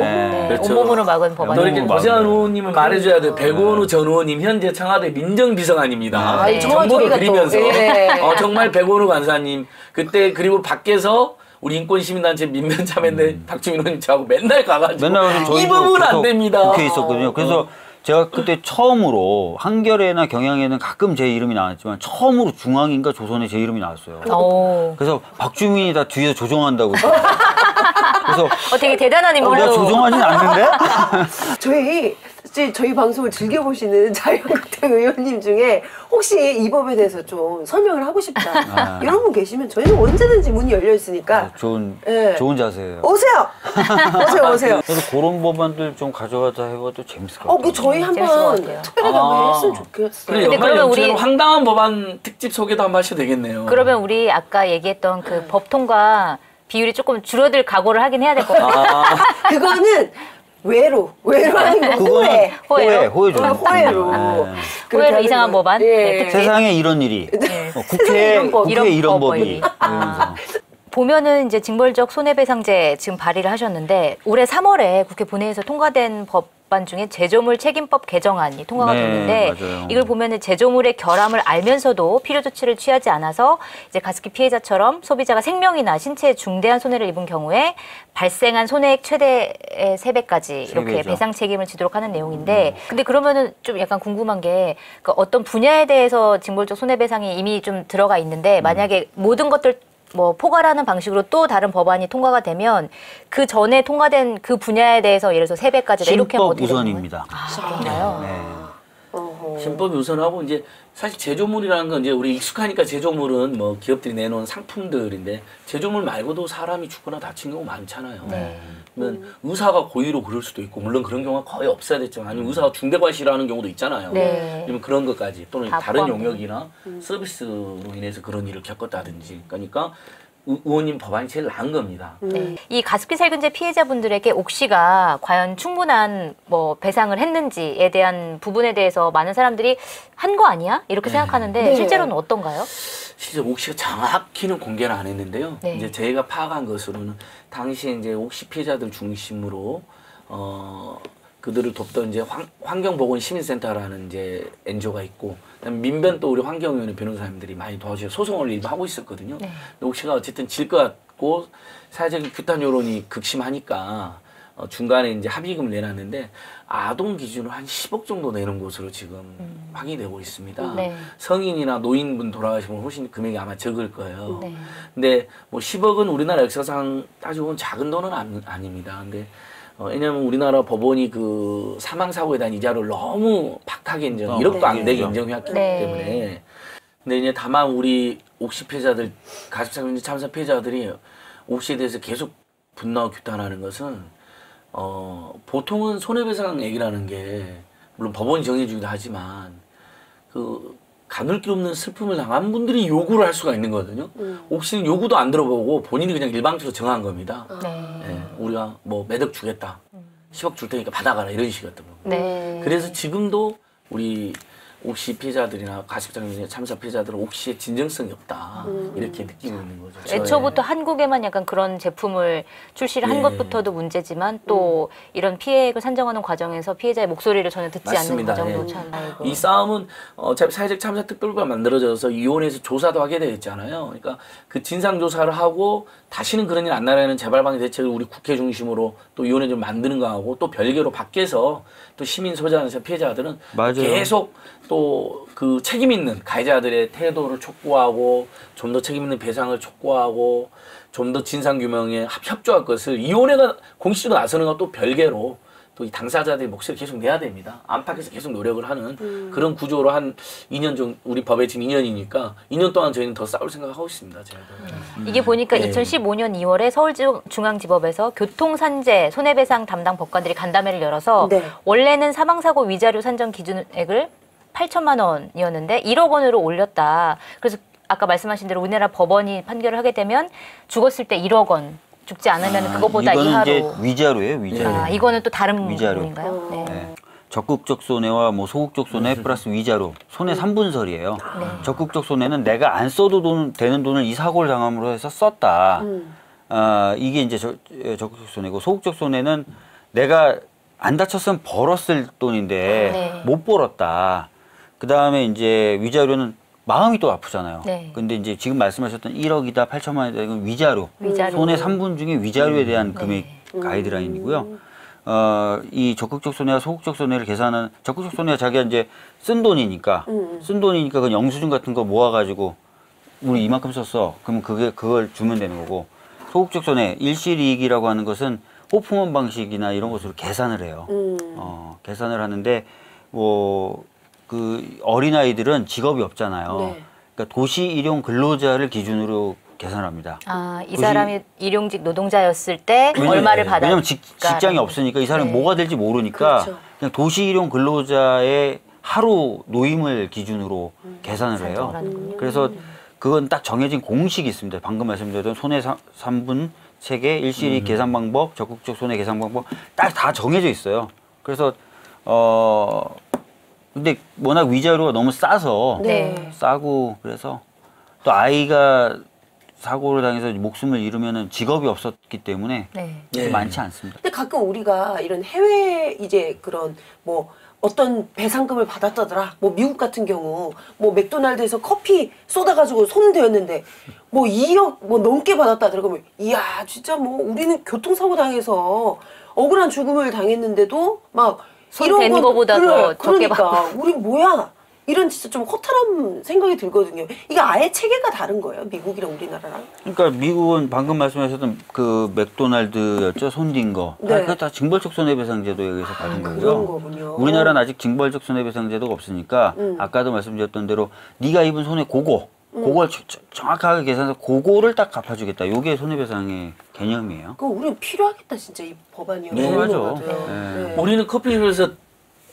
네. 그렇죠. 온몸으로 막은 또 법안. 이렇게 너무 고세한 막아요. 의원님을 말해줘야 돼요. 백원우 전 의원님 현재 청와대 민정비서관입니다. 아, 이 정말 정보를 저희가 또, 드리면서 예. 정말 백원우 간사님 그때 그리고 밖에서 우리 인권시민단체 민변참여인데 박주민 의원님 저하고 맨날 가가지고 맨날 가서 이 저희도 부분 안 계속 됩니다. 국회에 있었거든요. 그래서 제가 그때 처음으로 한겨레나 경향에는 가끔 제 이름이 나왔지만 처음으로 중앙인가 조선에 제 이름이 나왔어요. 그래서 박주민이 다 뒤에서 조종한다고. 그래서 되게 대단한 인물로. 내가 조종하진 않는데? 저희 방송을 즐겨보시는 자유한국당 의원님 중에 혹시 이 법에 대해서 좀 설명을 하고 싶다 이런 분 계시면 저희는 언제든지 문이 열려 있으니까 좋은 예. 좋은 자세예요. 오세요. 오세요. 그래서 그런 법안들 좀 가져가자 해봐도 재밌을 것 같아요. 뭐 저희 재밌을 것 한번 같아요. 특별하게 한번 했으면 좋겠어요. 그래 근데 연말 그러면 연초에는 우리- 황당한 법안 특집 소개도 한번 하셔도 되겠네요. 그러면 우리 아까 얘기했던 그 법 통과 비율이 조금 줄어들 각오를 하긴 해야 될 것 같아요. 그거는 외로 하는 거 그거는 호예요? 호해 좀. 호해로. 네. 그렇게 호예로 하는 이상한 거. 법안? 예. 네, 특집. 세상에 이런 일이. 국회에 이런 법. 국회에 이런 이런 법이. 법이. 이러면서. 보면은 이제 징벌적 손해배상제 지금 발의를 하셨는데 올해 3월에 국회 본회의에서 통과된 법안 중에 제조물 책임법 개정안이 통과가 네, 됐는데 맞아요. 이걸 보면은 제조물의 결함을 알면서도 필요 조치를 취하지 않아서 이제 가습기 피해자처럼 소비자가 생명이나 신체에 중대한 손해를 입은 경우에 발생한 손해액 최대의 3배까지 이렇게 3배죠. 배상 책임을 지도록 하는 내용인데 근데 그러면은 좀 약간 궁금한 게 그 어떤 분야에 대해서 징벌적 손해배상이 이미 좀 들어가 있는데 만약에 모든 것들 뭐 포괄하는 방식으로 또 다른 법안이 통과가 되면 그 전에 통과된 그 분야에 대해서 예를 들어서 3배까지 이렇게 하면 신법 어떻게 되는 거예요? 우선입니다. 그런가요? 네. 신법이 우선하고 이제 사실 제조물이라는 건 이제 우리 익숙하니까 제조물은 뭐 기업들이 내놓은 상품들인데 제조물 말고도 사람이 죽거나 다친 경우 많잖아요. 네. 그러면 의사가 고의로 그럴 수도 있고 물론 그런 경우가 거의 없어야 됐지만 아니면 의사가 중대과실하는 경우도 있잖아요. 네. 아니면 그런 것까지 또는 다 다른 포함돼요. 용역이나 서비스로 인해서 그런 일을 겪었다든지 그러니까 의원님 법안이 제일 나은 겁니다. 네. 이 가습기 살균제 피해자분들에게 옥시가 과연 충분한 뭐 배상을 했는지에 대한 부분에 대해서 많은 사람들이 한 거 아니야? 이렇게 생각하는데 네. 실제로는 어떤가요? 실제 옥시가 정확히는 공개를 안 했는데요. 네. 이제 저희가 파악한 것으로는 당시에 이제 옥시 피해자들 중심으로 그들을 돕던 이제 환경보건시민센터라는 이제 NGO가 있고 그다음에 민변 또 우리 환경위원회 변호사님들이 많이 도와주셔서 소송을 일부 하고 있었거든요. 네. 근데 옥시가 어쨌든 질 것 같고 사회적인 규탄 여론이 극심하니까 중간에 이제 합의금을 내놨는데 아동 기준으로 한 10억 정도 내는 것으로 지금 확인이 되고 있습니다. 네. 성인이나 노인분 돌아가시면 훨씬 금액이 아마 적을 거예요. 네. 근데 뭐 10억은 우리나라 역사상 따지고 보면 작은 돈은 아닙니다. 근데 왜냐하면 우리나라 법원이 그 사망 사고에 대한 이자를 너무 박하게 인정, 1억도 안 되게 인정해왔기 네. 때문에 근데 이제 다만 우리 옥시 피해자들, 가십사금 참사 피해자들이 옥시에 대해서 계속 분노하고 규탄하는 것은 보통은 손해배상 얘기라는 게 물론 법원이 정해주기도 하지만 그 가눌 길 없는 슬픔을 당한 분들이 요구를 할 수가 있는 거거든요. 옥시는 요구도 안 들어보고 본인이 그냥 일방적으로 정한 겁니다. 네. 예, 우리가 뭐 몇 억 주겠다. 10억 줄 테니까 받아가라 이런 식이었던 거예요. 네. 그래서 지금도 우리 옥시 피해자들이나 가십장 참사 피해자들은 옥시의 진정성이 없다 이렇게 느끼고 있는 거죠. 애초부터 한국에만 약간 그런 제품을 출시를 한 예. 것부터도 문제지만 또 이런 피해액을 산정하는 과정에서 피해자의 목소리를 전혀 듣지 맞습니다. 않는 과정도 예. 참 아이고. 이 싸움은 사회적 참사 특별부가 만들어져서 위원회에서 조사도 하게 되어 있잖아요. 그러니까 그 진상 조사를 하고 다시는 그런 일 안 나라는 재발방지 대책을 우리 국회 중심으로 또 위원회 좀 만드는 거하고 또 별개로 밖에서 또 시민 소비자 피해자들은 맞아요. 계속 또 그 책임 있는 가해자들의 태도를 촉구하고 좀 더 책임 있는 배상을 촉구하고 좀 더 진상 규명에 협조할 것을 위원회가 공식적으로 나서는 것도 별개로 또 이 당사자들의 목소리를 계속 내야 됩니다. 안팎에서 계속 노력을 하는 그런 구조로 한 2년 정도, 우리 법에 지금 2년이니까 2년 동안 저희는 더 싸울 생각하고 있습니다. 저희도. 이게 보니까 네. 2015년 2월에 서울중앙지법에서 교통산재 손해배상 담당 법관들이 간담회를 열어서 네. 원래는 사망사고 위자료 산정 기준액을 8천만 원이었는데 1억 원으로 올렸다. 그래서 아까 말씀하신 대로 우리나라 법원이 판결을 하게 되면 죽었을 때 1억 원, 죽지 않으면 그거보다 이거는 이하로. 이제 위자료예요, 위자료. 아, 이거는 또 다른 위자료. 부분인가요? 네. 네. 적극적 손해와 뭐 소극적 손해 플러스 위자료, 손해 3분설이에요. 적극적 손해는 내가 안 써도 되는 돈을 이 사고를 당함으로 해서 썼다. 이게 이제 적극적 손해고, 소극적 손해는 내가 안 다쳤으면 벌었을 돈인데 네. 못 벌었다. 그 다음에 이제 위자료는 마음이 또 아프잖아요. 네. 근데 이제 지금 말씀하셨던 1억이다, 8천만 원이다, 이건 위자료. 위자료. 손해 3분 중에 위자료에 대한 금액 가이드라인이고요. 이 적극적 손해와 소극적 손해를 계산하는, 적극적 손해가 자기가 이제 쓴 돈이니까 그 영수증 같은 거 모아가지고 우리 이만큼 썼어. 그러면 그걸 주면 되는 거고, 소극적 손해, 일시이익이라고 하는 것은 호프먼 방식이나 이런 것으로 계산을 해요. 계산을 하는데 그 어린아이들은 직업이 없잖아요. 네. 그러니까 도시 일용 근로자를 기준으로 계산합니다. 아, 이 사람이 일용직 노동자였을 때 얼마를 받았을까? 왜냐면 직장이 없으니까 이 사람이 네. 뭐가 될지 모르니까 그렇죠. 그냥 도시 일용 근로자의 하루 노임을 기준으로 계산을 해요. 산정을 하는군요. 그래서 그건 딱 정해진 공식이 있습니다. 방금 말씀드렸던 손해 3분 체계, 일시이익 계산 방법, 적극적 손해 계산 방법 딱 다 정해져 있어요. 그래서 근데 워낙 위자료가 너무 싸서 네. 싸고, 그래서 또 아이가 사고를 당해서 목숨을 잃으면은 직업이 없었기 때문에 네. 그렇게 많지 않습니다. 근데 가끔 우리가 이런 해외 이제 그런 뭐 어떤 배상금을 받았다더라. 뭐 미국 같은 경우 뭐 맥도날드에서 커피 쏟아가지고 손 대었는데 뭐 2억 뭐 넘게 받았다더라. 그러면 이야 진짜 뭐 우리는 교통사고 당해서 억울한 죽음을 당했는데도 막 손 댄 거보다 더 적게 그러니까 우리 뭐야 이런 진짜 좀 허탈한 생각이 들거든요. 이게 아예 체계가 다른 거예요. 미국이랑 우리나라랑. 그러니까 미국은 방금 말씀하셨던 그 맥도날드였죠, 손댄 거. 네. 그거 다 징벌적 손해배상제도에 의해서 받은 그런 거고요. 거군요. 우리나라는 아직 징벌적 손해배상제도가 없으니까 아까도 말씀드렸던 대로 네가 입은 손해 그걸 정확하게 계산해서 그거를 딱 갚아주겠다. 요게 손해배상의 개념이에요. 그럼 우리는 필요하겠다 진짜 이 법안이요. 네, 좋은 맞아. 것 같아요. 네. 네. 우리는 커피숍에서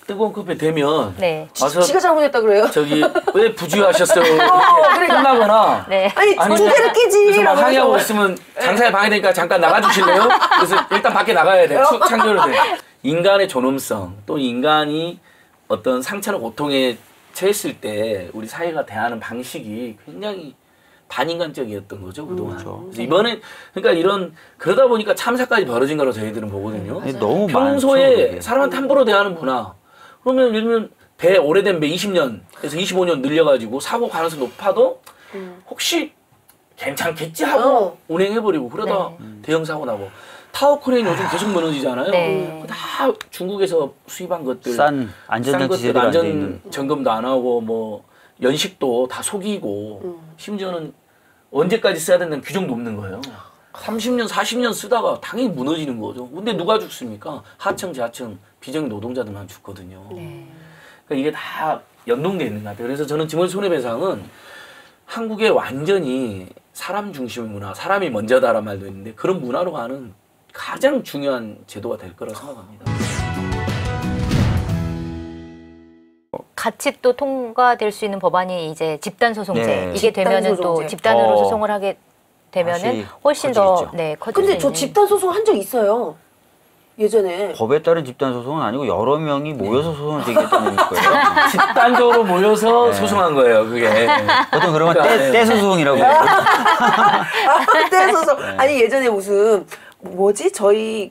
뜨거운 커피 되면 네. 와서 지가 잘못했다 그래요? 저기 왜 부주의하셨어요? 그러니까. 끝나거나 네. 아니 두 개를 끼지. 그래서 막 라고 항의하고 해서. 있으면 장사에 방해되니까 잠깐 나가주실래요? 그래서 일단 밖에 나가야 돼. 창조를 돼. 인간의 존엄성 또 인간이 어떤 상처나 고통에 처했을 때 우리 사회가 대하는 방식이 굉장히 반인간적이었던 거죠 그동안. 그렇죠. 그래서 이번에 그러니까 그러다 보니까 참사까지 벌어진 거라고 저희들은 보거든요. 너무 평소에 많죠, 그게. 사람한테 함부로 대하는 문화. 그러면 예를 들면 오래된 배 20년에서 25년 늘려가지고 사고 가능성이 높아도 혹시 괜찮겠지 하고 운행해버리고 그러다 대형 사고 나고 타워 크레인 요즘 계속 무너지잖아요. 네. 다 중국에서 수입한 것들 싼 안전장치 제대로 안 돼 있는. 안전 점검도 안 하고 뭐 연식도 다 속이고 심지어는 언제까지 써야 된다는 규정도 없는 거예요. 30년, 40년 쓰다가 당연히 무너지는 거죠. 근데 누가 죽습니까? 하청, 자청, 비정규 노동자들만 죽거든요. 그러니까 이게 다 연동되어 있는 것 같아요. 그래서 저는 징벌 손해배상은 한국에 완전히 사람 중심의 문화, 사람이 먼저다라는 말도 있는데 그런 문화로 가는 가장 중요한 제도가 될 거라고 생각합니다. 같이 또 통과될 수 있는 법안이 이제 집단소송제. 네. 이게 되면은 또 집단소송제. 집단으로 소송을 하게 되면은 다시 훨씬 더 커지겠죠. 네, 커질 근데 수 저 있는. 집단 소송 한 적 있어요. 예전에. 법에 따른 집단 소송은 아니고 여러 명이 모여서 소송을 제기했다는 거예요. 집단적으로 모여서 네. 소송한 거예요, 그게. 보통 그러면 그러니까, 떼 소송이라고. 떼 소송. 아니 예전에 무슨 뭐지 저희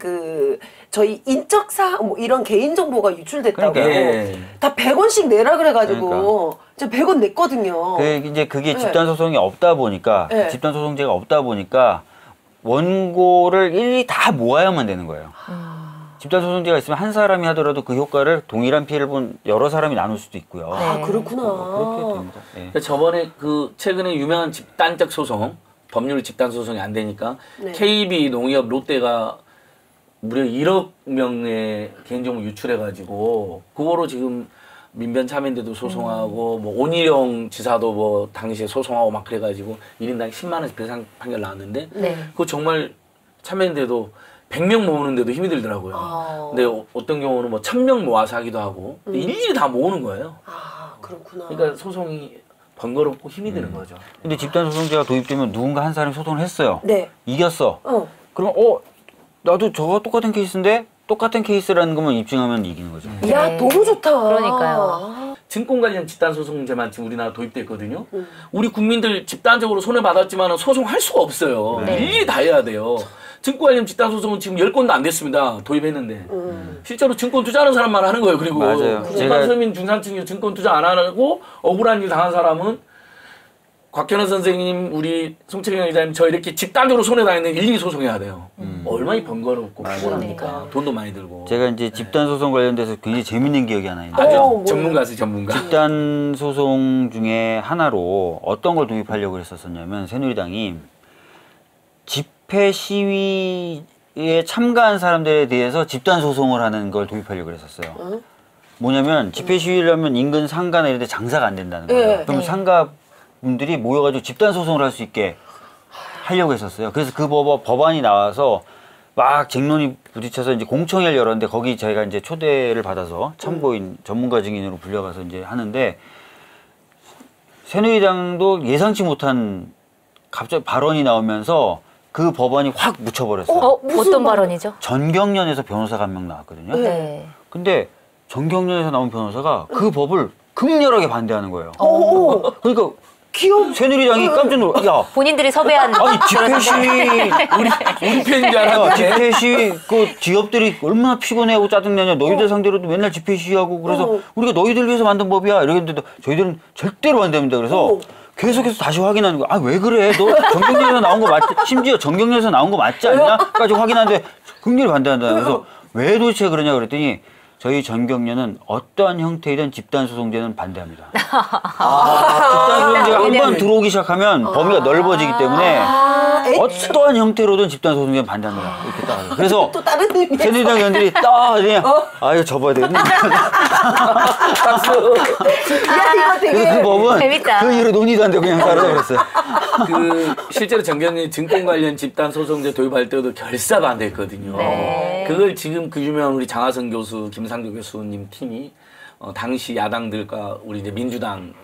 인적사 뭐 이런 개인 정보가 유출됐다고 그러니까. 예. 다 100원씩 내라 그래가지고 제가 100원 냈거든요. 이제 그게 네. 집단 소송이 없다 보니까 네. 집단 소송제가 없다 보니까 원고를 일일이 다 모아야만 되는 거예요. 집단 소송제가 있으면 한 사람이 하더라도 그 효과를 동일한 피해를 본 여러 사람이 나눌 수도 있고요. 아 네. 그렇구나. 그렇게 됩니다. 예. 그러니까 저번에 그 최근에 유명한 집단적 소송, 법률 집단 소송이 안 되니까 네. KB 농협 롯데가 무려 1억 명의 개인정보 유출해가지고 그거로 지금 민변 참여인데도 소송하고 뭐 온희룡 지사도 뭐 당시에 소송하고 막 그래가지고 1인당 10만 원씩 배상 판결 나왔는데 네. 그거 정말 참여인데도 100명 모으는데도 힘이 들더라고요. 아. 근데 어떤 경우는 뭐 1000명 모아서 하기도 하고 근데 일일이 다 모으는 거예요. 아 그렇구나. 그러니까 소송이 번거롭고 힘이 드는 거죠. 근데 집단 소송제가 도입되면 누군가 한 사람이 소송을 했어요. 네. 이겼어. 그러면 나도 저거 똑같은 케이스인데 똑같은 케이스라는 것만 입증하면 이기는 거죠. 야 네. 너무 좋다. 그러니까요. 증권 관련 집단 소송제만 지금 우리나라 도입됐거든요. 우리 국민들 집단적으로 손해 받았지만 소송할 수가 없어요. 네. 일일이 다 해야 돼요. 증권 관련 집단 소송은 지금 10건도 안 됐습니다. 도입했는데. 실제로 증권 투자하는 사람만 하는 거예요. 그리고 맞아요. 일반 서민 중산층이 증권 투자 안 하고 억울한 일 당한 사람은 곽현우 선생님, 우리 송채경 기자님 저 이렇게 집단적으로 손해 다니는 일일이 소송해야 돼요. 얼마나 번거롭고 피곤합니까. 돈도 많이 들고. 제가 이제 집단 소송 관련돼서 굉장히 재밌는 기억이 하나 있는데 아주 뭐예요? 전문가세요, 전문가. 집단 소송 중에 하나로 어떤 걸 도입하려고 했었냐면 새누리당이 집회 시위에 참가한 사람들에 대해서 집단 소송을 하는 걸 도입하려고 했었어요. 뭐냐면 집회 시위를 하면 인근 상가나 이런 데 장사가 안 된다는 거예요. 네. 그럼 상가 분들이 모여가지고 집단 소송을 할 수 있게 하려고 했었어요. 그래서 그 법안이 나와서 막 쟁론이 부딪혀서 이제 공청회를 열었는데 거기 저희가 이제 초대를 받아서 참고인 전문가 증인으로 불려가서 이제 하는데 새누리당도 예상치 못한 갑자기 발언이 나오면서 그 법안이 확 묻혀버렸어요. 어떤 발언이죠? 전경련에서 변호사가 한 명 나왔거든요. 네. 근데 전경련에서 나온 변호사가 그 법을 극렬하게 반대하는 거예요. 오, 그러니까 귀여워. 새누리당이 깜짝 놀라. 야, 본인들이 섭외한 아니 집회 시위 우리 편인 줄 야, 알았는데. 집회 시위 그 지역들이 얼마나 피곤해하고 짜증나냐. 너희들 상대로도 맨날 집회 시위하고 그래서 우리가 너희들 위해서 만든 법이야. 이러는데 저희들은 절대로 안 됩니다. 그래서 계속해서 다시 확인하는 거야. 아, 왜 그래? 너 전경련에서 나온 거 맞지? 심지어 전경련에서 나온 거 맞지 않냐? 까지 확인하는데 극렬히 반대한다. 그래서 왜 도대체 그러냐 그랬더니 저희 전경련은 어떠한 형태이든 집단소송제는 반대합니다. 집단소송제가 한 번 들어오기 시작하면 범위가 넓어지기 때문에 어떠한 형태로든 집단소송제는 반대합니다. 이렇게 딱 하죠. 그래서 또 다른 의미에서. 새누리당 의원들이 딱 그냥 아 이거 접어야 되겠네. 야 이거 되게. 그래서 그 법은 재밌다. 그 이후로 논의도 안 되고 그냥 사라져버렸어요. 그 실제로 정경련이 증권 관련 집단 소송제 도입할 때도 결사 반대했거든요. 네. 그걸 지금 그 유명한 우리 장하성 교수, 김상조 교수님 팀이 당시 야당들과 우리 이제 민주당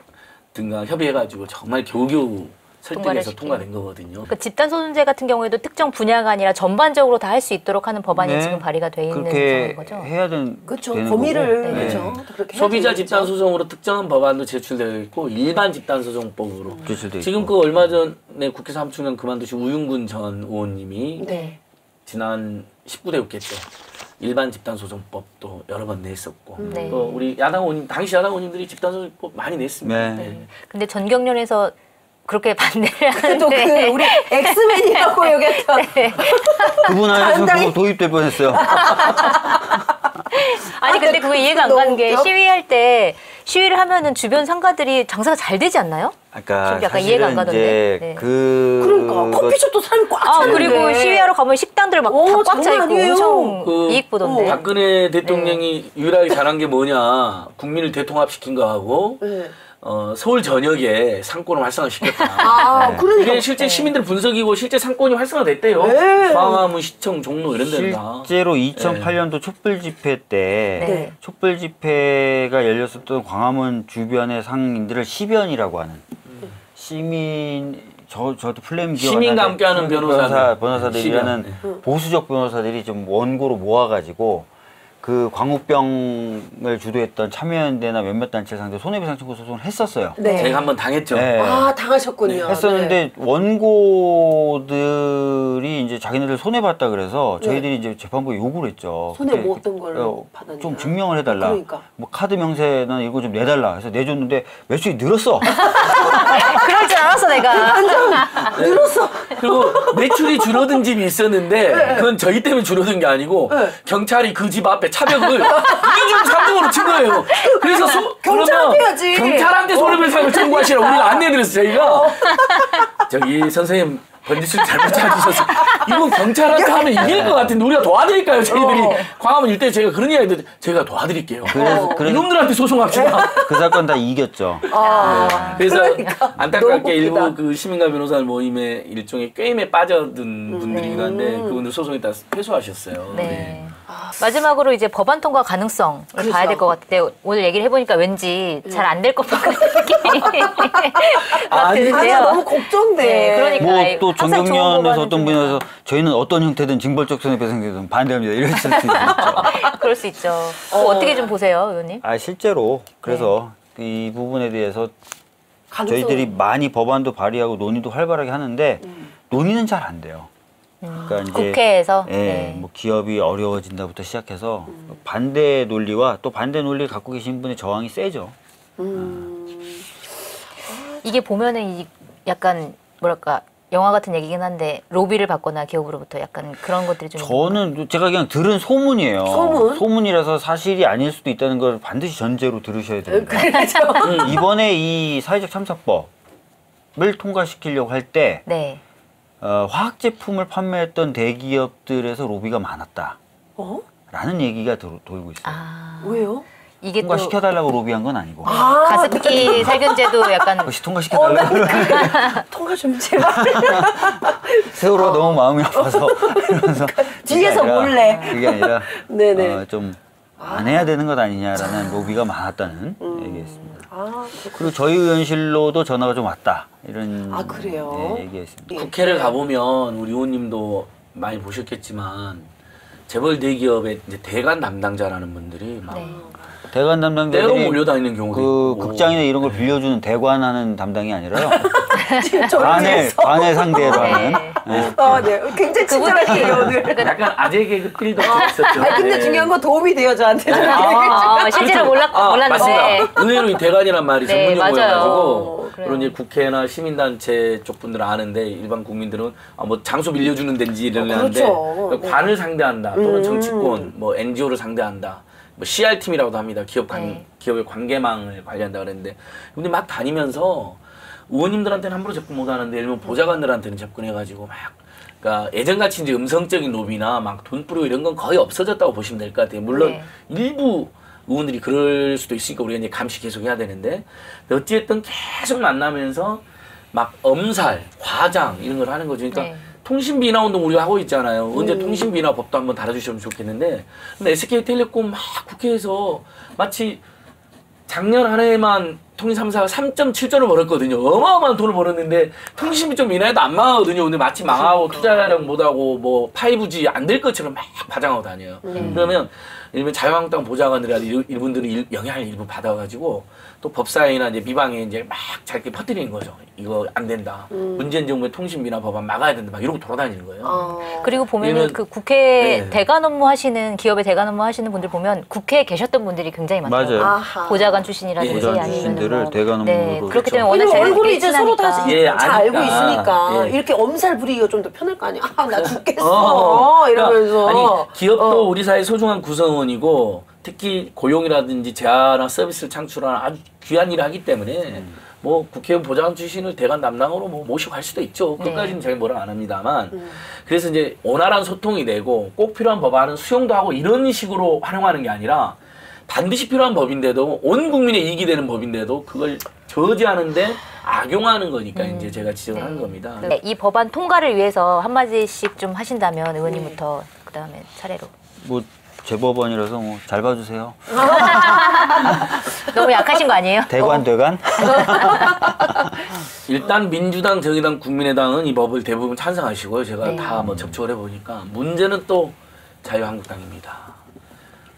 등과 협의해가지고 정말 겨우겨우 설득해서 통과된 거거든요. 그 집단 소송제 같은 경우에도 특정 분야가 아니라 전반적으로 다 할 수 있도록 하는 법안이 네. 지금 발의가 돼 있는 그렇게 상황인 거죠. 해야 되는 그렇죠. 되는 범위를 거고. 그렇죠. 그렇게 소비자 해야지, 집단 그렇죠. 소송으로 특정한 법안도 제출되어 있고 일반 집단 소송법으로 제출돼 지금 있고. 그 얼마 전에 국회 사무총장 그만두신 우윤근 전 의원님이 네. 지난 19대 국회 때 일반 집단소송법도 여러 번 냈었고 네. 또 우리 야당 의원님 당시 야당 의원님들이 집단소송법 많이 냈습니다. 네. 근데 전경련에서 그렇게 반대를 또 그 하는데 우리 엑스맨이라고 여겼던 그분 안에서 상당히- 그거 도입될 뻔했어요. 아니 근데 그거 이해가 안 너무 가는 게 웃겨. 시위할 때 시위를 하면은 주변 상가들이 장사가 잘 되지 않나요? 그러니까 좀 약간 이해가 안 사실은 가던데. 이제 네. 그러니까 커피숍도 사람이 꽉 아 차는데. 그리고 시위하러 가면 식당들 막 오, 다 꽉 차 장난 있고 아니에요. 엄청 그 이익 보던데. 박근혜 대통령이 유일하게 잘한 게 뭐냐 국민을 대통합시킨 거하고 네. 서울 전역에 상권을 활성화시켰다. 아, 그러니까. 이게 실제 시민들 분석이고 실제 상권이 활성화됐대요. 네. 광화문, 시청, 종로 이런 데는 다. 실제로 2008년도 촛불 집회 때 네. 촛불 집회가 열렸었던 광화문 주변의 상인들을 시변이라고 하는 시민 저도 플레임 기억 시민과 함께하는 변호사들이라는 시변. 보수적 변호사들이 좀 원고로 모아가지고 그 광우병을 주도했던 참여연대나 몇몇 단체 상대 손해배상 청구 소송을 했었어요. 네. 제가 한번 당했죠. 네. 아, 당하셨군요. 했었는데 원고들이 이제 자기네들 손해 봤다 그래서 저희들이 이제 재판부에 요구를 했죠. 손해 그때 뭐 어떤 걸 받았냐? 좀 증명을 해달라. 그러니까. 뭐 카드 명세는 이거 좀 내달라. 해서 내줬는데 매출이 늘었어. 그럴 줄 알았어 내가. 늘었어. 그리고 매출이 줄어든 집이 있었는데 그건 저희 때문에 줄어든 게 아니고 경찰이 그 집 앞에 차벽을 2중 3중으로 친 거예요. 그래서 경찰한테 해야지. 경찰한테 손해배상을 청구하시라 우리가 안내드렸어요. 저희가 저기 선생님 번지수 잘못 찾으셨어요. 이건 경찰한테 하면 이길 것 같은데 우리가 도와드릴까요? 저희들이 광화문 일대 제가 그런 이야기 했는데 저희가 도와드릴게요. 그래서 이놈들한테 소송합시다. 그 사건 다 이겼죠. 그래서 그러니까. 안타깝게 너무 일부 웃기다. 그 시민과 변호사 일종의 게임에 빠져든 분들이긴 한데 그분들 소송이 다 패소하셨어요. 네. 마지막으로 이제 법안 통과 가능성을 그렇죠. 봐야 될 것 같은데 오늘 얘기를 해보니까 왠지 잘 안 될 것 같은 느낌이 막 아니, 드는데요. 아, 너무 걱정돼. 네, 그러니까 뭐 또 항상 좋은 정경련에서 법안은 어떤 분이 와서 저희는 어떤 형태든 징벌적 손해배상제도는 반대합니다. 이럴 수도 있죠. 그럴 수 있죠. 어떻게 좀 보세요, 의원님? 아 실제로 그래서 이 부분에 대해서 가능성. 저희들이 많이 법안도 발의하고 논의도 활발하게 하는데 논의는 잘 안 돼요. 그러니까 이제 국회에서? 예, 네. 뭐 기업이 어려워진다부터 시작해서 반대 논리와 또 반대 논리를 갖고 계신 분의 저항이 세죠. 이게 보면은 약간 뭐랄까 영화 같은 얘기긴 한데 로비를 받거나 기업으로부터 약간 그런 것들이 좀 저는 제가 그냥 들은 소문이에요. 소문? 소문이라서 사실이 아닐 수도 있다는 걸 반드시 전제로 들으셔야 됩니다. 그렇죠. 이번에 이 사회적 참사법을 통과시키려고 할 때 네. 화학 제품을 판매했던 대기업들에서 로비가 많았다. 어? 라는 얘기가 돌고 있어요. 아 왜요? 이게 또 통과시켜달라고 로비한 건 아니고. 가습기 살균제도 약간 혹시 통과시켜달라고 통과 좀 제발. 세월호가 너무 마음이 아파서 이러면서 뒤에서 그게 아니라- 몰래. 그게 아니라 네네. 좀 안 해야 되는 것 아니냐라는 로비가 많았다는 얘기했습니다. 아, 그리고 저희 의원실로도 전화가 좀 왔다 이런 아, 그래요? 얘기했습니다. 예. 국회를 가보면 우리 의원님도 많이 보셨겠지만 재벌 대기업의 이제 대관 담당자라는 분들이 막 네. 대관 떼로 담당자들이 몰려다니는 경우도 그 있고 극장이나 이런 걸 빌려주는 대관하는 담당이 아니라요. 저기에서. 관을 상대로 네. 하는. 네. 네. 굉장히 친절하시네요, 오늘. 약간 아재 개그 필도 있었죠. 아, 근데 네. 중요한 건 도움이 돼요, 저한테. 실제로 몰랐는데 맞습니다. 의외로 이 대관이란 말이 네, 전문 용어여가지고 맞아요. 그리고 이제 국회나 시민단체 쪽 분들은 아는데 일반 국민들은 뭐 장소 빌려주는 데인지 이러는데 그렇죠. 네. 관을 상대한다 또는 정치권 뭐 NGO를 상대한다 뭐 CR팀이라고도 합니다. 기업의 관계망을 관리한다 그랬는데 근데 막 다니면서 의원님들한테는 함부로 접근 못 하는데 예를 들면 보좌관들한테는 접근해가지고 막 그러니까 예전같이 이제 음성적인 로비나 막 돈 뿌리고 이런 건 거의 없어졌다고 보시면 될 것 같아요. 물론 네. 일부 의원들이 그럴 수도 있으니까 우리가 이제 감시 계속 해야 되는데 어찌됐든 계속 만나면서 막 엄살, 과장 이런 걸 하는 거죠. 그러니까 네. 통신비나 운동 우리가 하고 있잖아요. 언제 통신비나 법도 한번 다뤄주시면 좋겠는데 근데 SK텔레콤 막 국회에서 마치 작년 한 해만 통신 3사가 3.7조를 벌었거든요. 어마어마한 돈을 벌었는데 통신비 좀 인하해도 안 망하거든요. 근데 마치 망하고 투자량 못하고 뭐 5G 안 될 것처럼 막 과장하고 다녀요. 그러면 예를 들면 자유한국당 보좌관들이나 이분들은 영향을 일부 받아가지고 또 법사위나 이제 미방에 이제 막 자기 퍼뜨리는 거죠. 이거 안 된다. 문재인 정부의 통신비나 법안 막아야 된다. 막 이러고 돌아다니는 거예요. 그리고 보면은 왜냐면- 그 국회 네. 대관 업무 하시는 기업의 대관 업무 하시는 분들 보면 국회에 계셨던 분들이 굉장히 많아요. 맞아요. 아하. 보좌관 출신이라든지 보좌관 아니면 출신들을 뭐, 대관 네, 업무로 그렇기 그렇죠. 때문에 워낙 왜냐면 잘 얼굴이 이제 서로 다 친하니까. 예, 잘 알고 아니까. 있으니까 예. 이렇게 엄살 부리기가 좀 더 편할 거 아니야. 아, 나 죽겠어. 이러면서. 그러니까 아니 기업도 우리 사회 소중한 구성원이고 특히 고용이라든지 재화나 서비스를 창출하는 아주 귀한 일을 하기 때문에 뭐 국회의원 보좌관 출신을 대관 담당으로 뭐 모시고 갈 수도 있죠. 그것까지는 제가 뭐라 안 합니다만 그래서 이제 원활한 소통이 되고 꼭 필요한 법안은 수용도 하고 이런 식으로 활용하는 게 아니라 반드시 필요한 법인데도 온 국민의 이익이 되는 법인데도 그걸 저지하는데 악용하는 거니까 이제 제가 지적을 하는 겁니다. 네, 이 법안 통과를 위해서 한마디씩 좀 하신다면 의원님부터 그다음에 차례로. 뭐 재법원이라서 뭐 잘 봐주세요. 너무 약하신 거 아니에요? 대관 대관. 일단 민주당, 정의당, 국민의당은 이 법을 대부분 찬성하시고요. 제가 다 뭐 접촉을 해보니까 문제는 또 자유한국당입니다.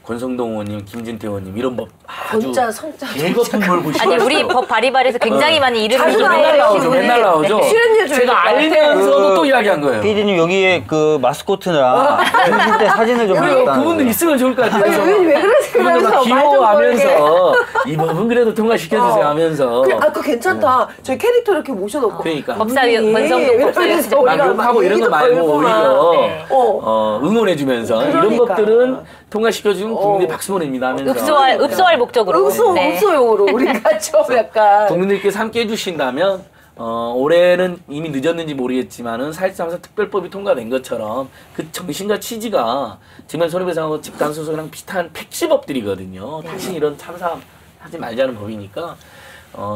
권성동 의원님, 김진태 의원님 이런 법 아주 권자, 성자. 개거품 몰고 아니 우리 법 발의발에서 굉장히 많은 이름이 자주 있는데 맨날 나오죠. 맨날 나오죠. 출연료 제가 알면서도 또 이야기한 거예요. PD님 여기에 그 마스코트나 생일 때 사진을 좀 그리고 올렸다는 그분들 거예요. 있으면 좋을 것 같아요. 아니, 그래서 왜 그러세요? 그분들 막 그러면서 귀여워하면서 이 법은 그래도 통과시켜주세요 하면서 그거 괜찮다. 저희 캐릭터 이렇게 모셔놓고. 그러니까. 법사위원 권성동 법사위원 막 욕하고 이런 거 말고 오히려 네. 응원해주면서 이런 그러니까. 법들은 통과시켜주면 국민들이 박수 보냅니다 하면서 읍소할 목적으로. 읍소용으로 우리가 좀 약간. 국민들께서 함께 해주신다면 올해는 이미 늦었는지 모르겠지만은 사실상 특별법이 통과된 것처럼 그 정신과 취지가 증명 손해배상하고 집단소송이랑 비슷한 팩시법들이거든요. 다시 이런 참사하지 말자는 법이니까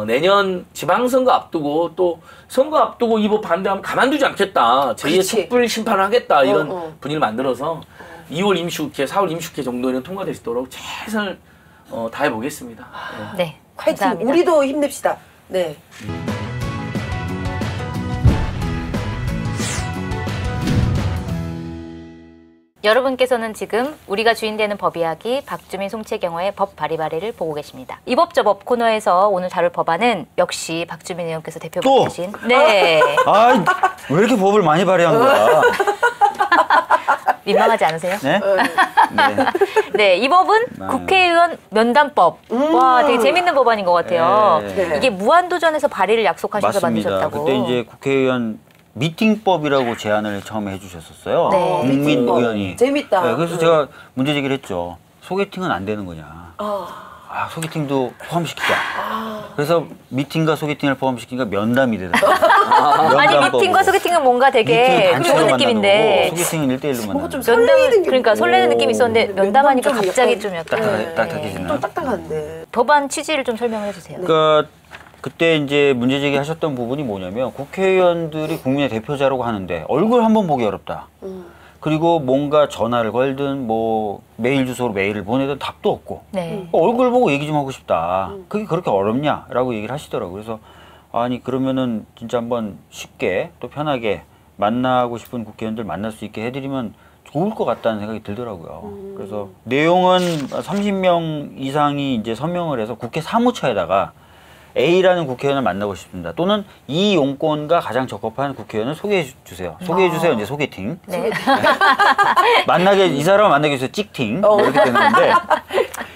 내년 지방선거 앞두고 또 선거 앞두고 이 법 반대하면 가만두지 않겠다. 제2의 그렇지. 촛불 심판을 하겠다. 이런 분위기를 분위기를 만들어서 2월 임시국회, 4월 임시국회 정도에는 통과될 수 있도록 최선을 다해보겠습니다. 네. 화이팅. 감사합니다. 우리도 힘냅시다. 네. 여러분께서는 지금 우리가 주인 되는 법 이야기 박주민 송채경화의 법 발의를 보고 계십니다. 이법저법 코너에서 오늘 다룰 법안은 역시 박주민 의원께서 대표 또? 맡으신 네. 아, 왜 이렇게 법을 많이 발의한 거야? 민망하지 않으세요? 네? 네. 네, 이 법은 국회의원 면담법. 와, 되게 재밌는 법안인 것 같아요. 네. 이게 무한도전에서 발의를 약속하셔서 맞습니다. 만드셨다고. 그때 이제 국회의원 미팅법이라고 제안을 처음에 해주셨었어요. 네. 국민의원이. 재밌다. 네, 그래서 제가 문제 제기를 했죠. 소개팅은 안 되는 거냐. 소개팅도 포함시키자. 그래서 미팅과 소개팅을 포함시키니까 면담이 되더라고요. 아니 미팅과 소개팅은 뭔가 되게 좋은 느낌인데 소개팅은 1대1로 만나는 좀 거예요. 설레이는 게 그러니까 설레는 느낌이 있었는데 면담하니까 면담 좀 갑자기 약간 좀 약간 딱딱해지는. 좀 딱딱한데. 법안 취지를 좀 설명을 해주세요. 그러니까 그때 이제 문제 제기하셨던 부분이 뭐냐면 국회의원들이 국민의 대표자라고 하는데 얼굴 한번 보기 어렵다. 그리고 뭔가 전화를 걸든 뭐 메일 주소로 메일을 보내든 답도 없고 네. 얼굴 보고 얘기 좀 하고 싶다. 그게 그렇게 어렵냐라고 얘기를 하시더라고요. 그래서 아니 그러면은 진짜 한번 쉽게 또 편하게 만나고 싶은 국회의원들 만날 수 있게 해드리면 좋을 것 같다는 생각이 들더라고요. 그래서 내용은 30명 이상이 이제 서명을 해서 국회 사무처에다가 A라는 국회의원을 만나고 싶습니다. 또는 이 용건과 가장 적합한 국회의원을 소개해 주세요. 소개해 주세요. 이제 소개팅. 네. 만나게 이 사람을 만나기 위해서 찍팅 이렇게 되는 건데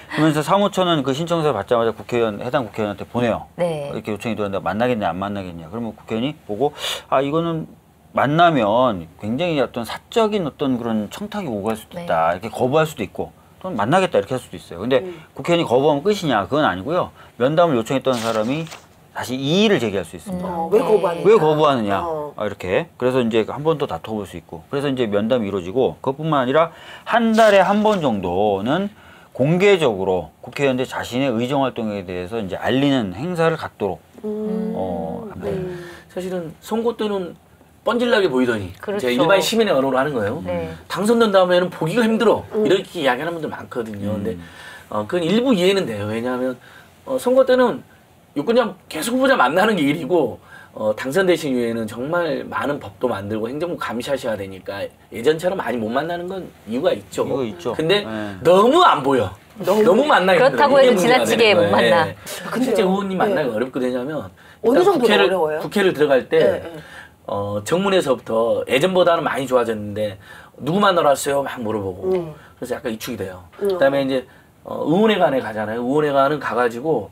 그러면서 사무처는 그 신청서를 받자마자 국회의원 해당 국회의원한테 보내요. 네. 이렇게 요청이 들어왔는데 만나겠냐 안 만나겠냐. 그러면 국회의원이 보고 아 이거는 만나면 굉장히 어떤 사적인 어떤 그런 청탁이 오갈 수도 있다. 이렇게 거부할 수도 있고 또는 만나겠다 이렇게 할 수도 있어요. 근데 국회의원이 거부하면 끝이냐 그건 아니고요. 면담을 요청했던 사람이 다시 이의를 제기할 수 있습니다. 왜 거부하느냐? 왜 거부하느냐 이렇게 그래서 이제 한 번 더 다퉈볼 수 있고 그래서 이제 면담이 이루어지고 그것뿐만 아니라 한 달에 한 번 정도는 공개적으로 국회의원들 자신의 의정 활동에 대해서 이제 알리는 행사를 갖도록 합니다. 사실은 선거 때는 뻔질나게 보이더니 그렇죠. 이제 일반 시민의 언어로 하는 거예요. 네. 당선된 다음에는 보기가 힘들어 이렇게 이야기하는 분들 많거든요. 근데 그건 일부 이해는 돼요. 왜냐하면 선거 때는 유권자 계속 후보자 만나는 게 일이고 당선되신 이후에는 정말 많은 법도 만들고 행정부 감시하셔야 되니까 예전처럼 많이 못 만나는 건 이유가 있죠. 이거 있죠. 근데 네. 너무 안 보여. 너무 만나기 그렇다고 힘들어요. 해서 이게 문제가 지나치게 되는 못 거예요. 만나. 예. 실제 의원님 만나기 어렵거든요. 왜냐면 어느 일단 정도로 어려워요? 국회를 들어갈 때 네, 네. 정문에서부터 예전보다는 많이 좋아졌는데 누구 만나러 왔어요? 막 물어보고 그래서 약간 위축이 돼요. 그다음에 이제 의원회관에 가잖아요. 의원회관은 가가지고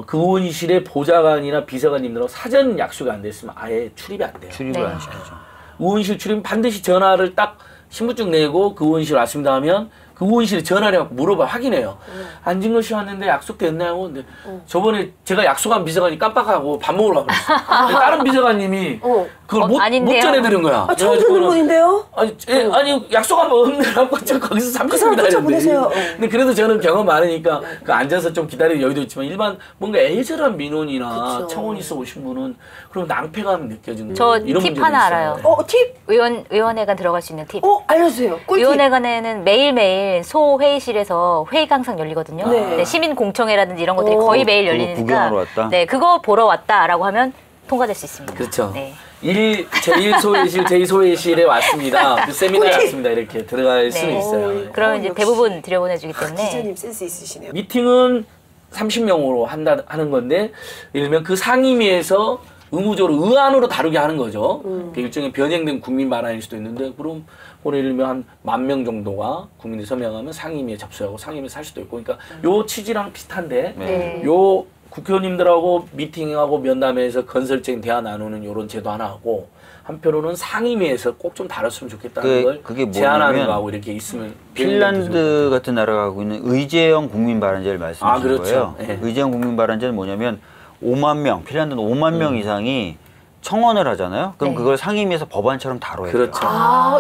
그 의원실에 보좌관이나 비서관님들하고 사전 약속이 안 됐으면 아예 출입이 안 돼요. 출입을 네. 안 시키죠. 의원실 출입 반드시 전화를 딱 신분증 내고 그 의원실 왔습니다 하면 그 의원실에 전화를 해서 물어봐 확인해요. 안진걸 씨 왔는데 약속됐나요? 근데 저번에 제가 약속한 비서관이 깜빡하고 밥 먹으러 가버렸어. 근데 다른 비서관님이 그걸 못 아닌데요? 전해드린 거야. 아, 처음 듣는 분인데요? 아니 약속한 거 없느라고 저 거기서 30분 사람 기다렸는데. 쫓아보내세요. 근데 그래도 저는 경험 많으니까 그 앉아서 좀 기다릴 여유도 있지만 일반 뭔가 애절한 민원이나 그쵸. 청원 있어 오신 분은 그럼 낭패감 느껴지는 저 이런 팁 문제도 하나 있어요. 알아요. 팁? 의원회관 들어갈 수 있는 팁. 알려주세요. 꿀팁. 의원회관에는 매일매일 소회의실에서 회의가 항상 열리거든요. 네. 네, 시민공청회라든지 이런 것들이 오. 거의 매일 그거 열리니까 구경하러 왔다? 네, 그거 보러 왔다라고 하면 통과될 수 있습니다. 그렇죠. 네. 제1소회의실, 제2소회의실에 왔습니다. 그 세미나에 꿀팁. 왔습니다. 이렇게 들어갈 수는 네. 있어요. 그러면 이제 역시. 대부분 들여보내주기 때문에 기자님 센스 있으시네요. 미팅은 30명으로 하는 건데 예를 들면 그 상임위에서 의무적으로 의안으로 다루게 하는 거죠. 그 일종의 변형된 국민 발언일 수도 있는데 그럼 예를 들면 한 10,000명 정도가 국민들이 서명하면 상임위에 접수하고 상임위에서 할 수도 있고 그러니까 요 취지랑 비슷한데 네. 요 국회의원님들하고 미팅하고 면담회에서 건설적인 대화 나누는 요런 제도 하나 하고 한편으로는 상임위에서 꼭 좀 다뤘으면 좋겠다는 걸 그게 제안하는 뭐냐면 거하고 이렇게 있으면 핀란드 같은 나라가 하고 있는 의제형 국민 발언제를 말씀하신 그렇죠. 거예요. 예. 의제형 국민 발언제는 뭐냐면 5만 명, 핀란드는 5만 명 이상이 청원을 하잖아요. 그럼 네. 그걸 상임위에서 법안처럼 다뤄야 돼요. 그렇죠.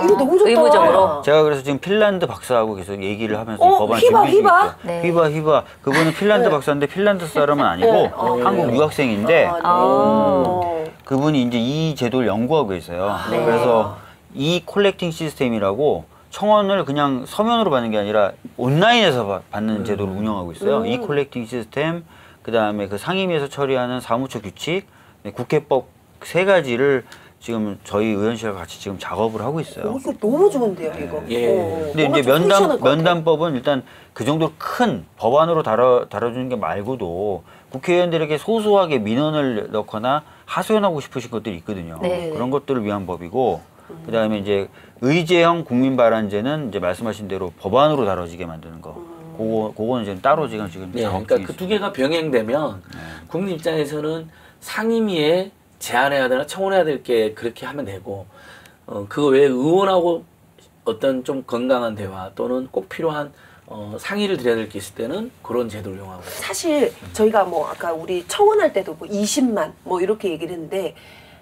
이거 너무 좋다. 의무적으로. 제가 그래서 지금 핀란드 박사하고 계속 얘기를 하면서 어, 이 법안 휘바, 준비 중에 휘바? 있어요. 네. 휘바. 그분은 핀란드 박사인데 핀란드 사람은 아니고 네. 한국 유학생인데 네. 그분이 이제 이 제도를 연구하고 있어요. 네. 그래서 이 콜렉팅 시스템이라고 청원을 그냥 서면으로 받는 게 아니라 온라인에서 받는 제도를 운영하고 있어요. 이 콜렉팅 시스템, 그 다음에 그 상임위에서 처리하는 사무처 규칙, 국회법 3가지를 지금 저희 의원실과 같이 지금 작업을 하고 있어요. 이거 너무 좋은데요, 이거. 예. 근데 뭔가 이제 좀 푸시할 것 같아요. 면담법은 일단 그 정도로 큰 법안으로 다뤄주는 게 말고도 국회의원들에게 소소하게 민원을 넣거나 하소연하고 싶으신 것들이 있거든요. 네. 그런 것들을 위한 법이고, 그 다음에 이제 의제형 국민발언제는 이제 말씀하신 대로 법안으로 다뤄지게 만드는 거. 그거는 지금 따로 지금 네, 작업 그러니까 중에 그 두 개가 병행되면 국민 입장에서는 상임위에 제안해야 되나 청원해야 될 게 그렇게 하면 되고 그거 외에 의원하고 어떤 좀 건강한 대화 또는 꼭 필요한 상의를 드려야 될 게 있을 때는 그런 제도를 이용하고 사실 저희가 뭐 아까 우리 청원할 때도 뭐 20만 뭐 이렇게 얘기를 했는데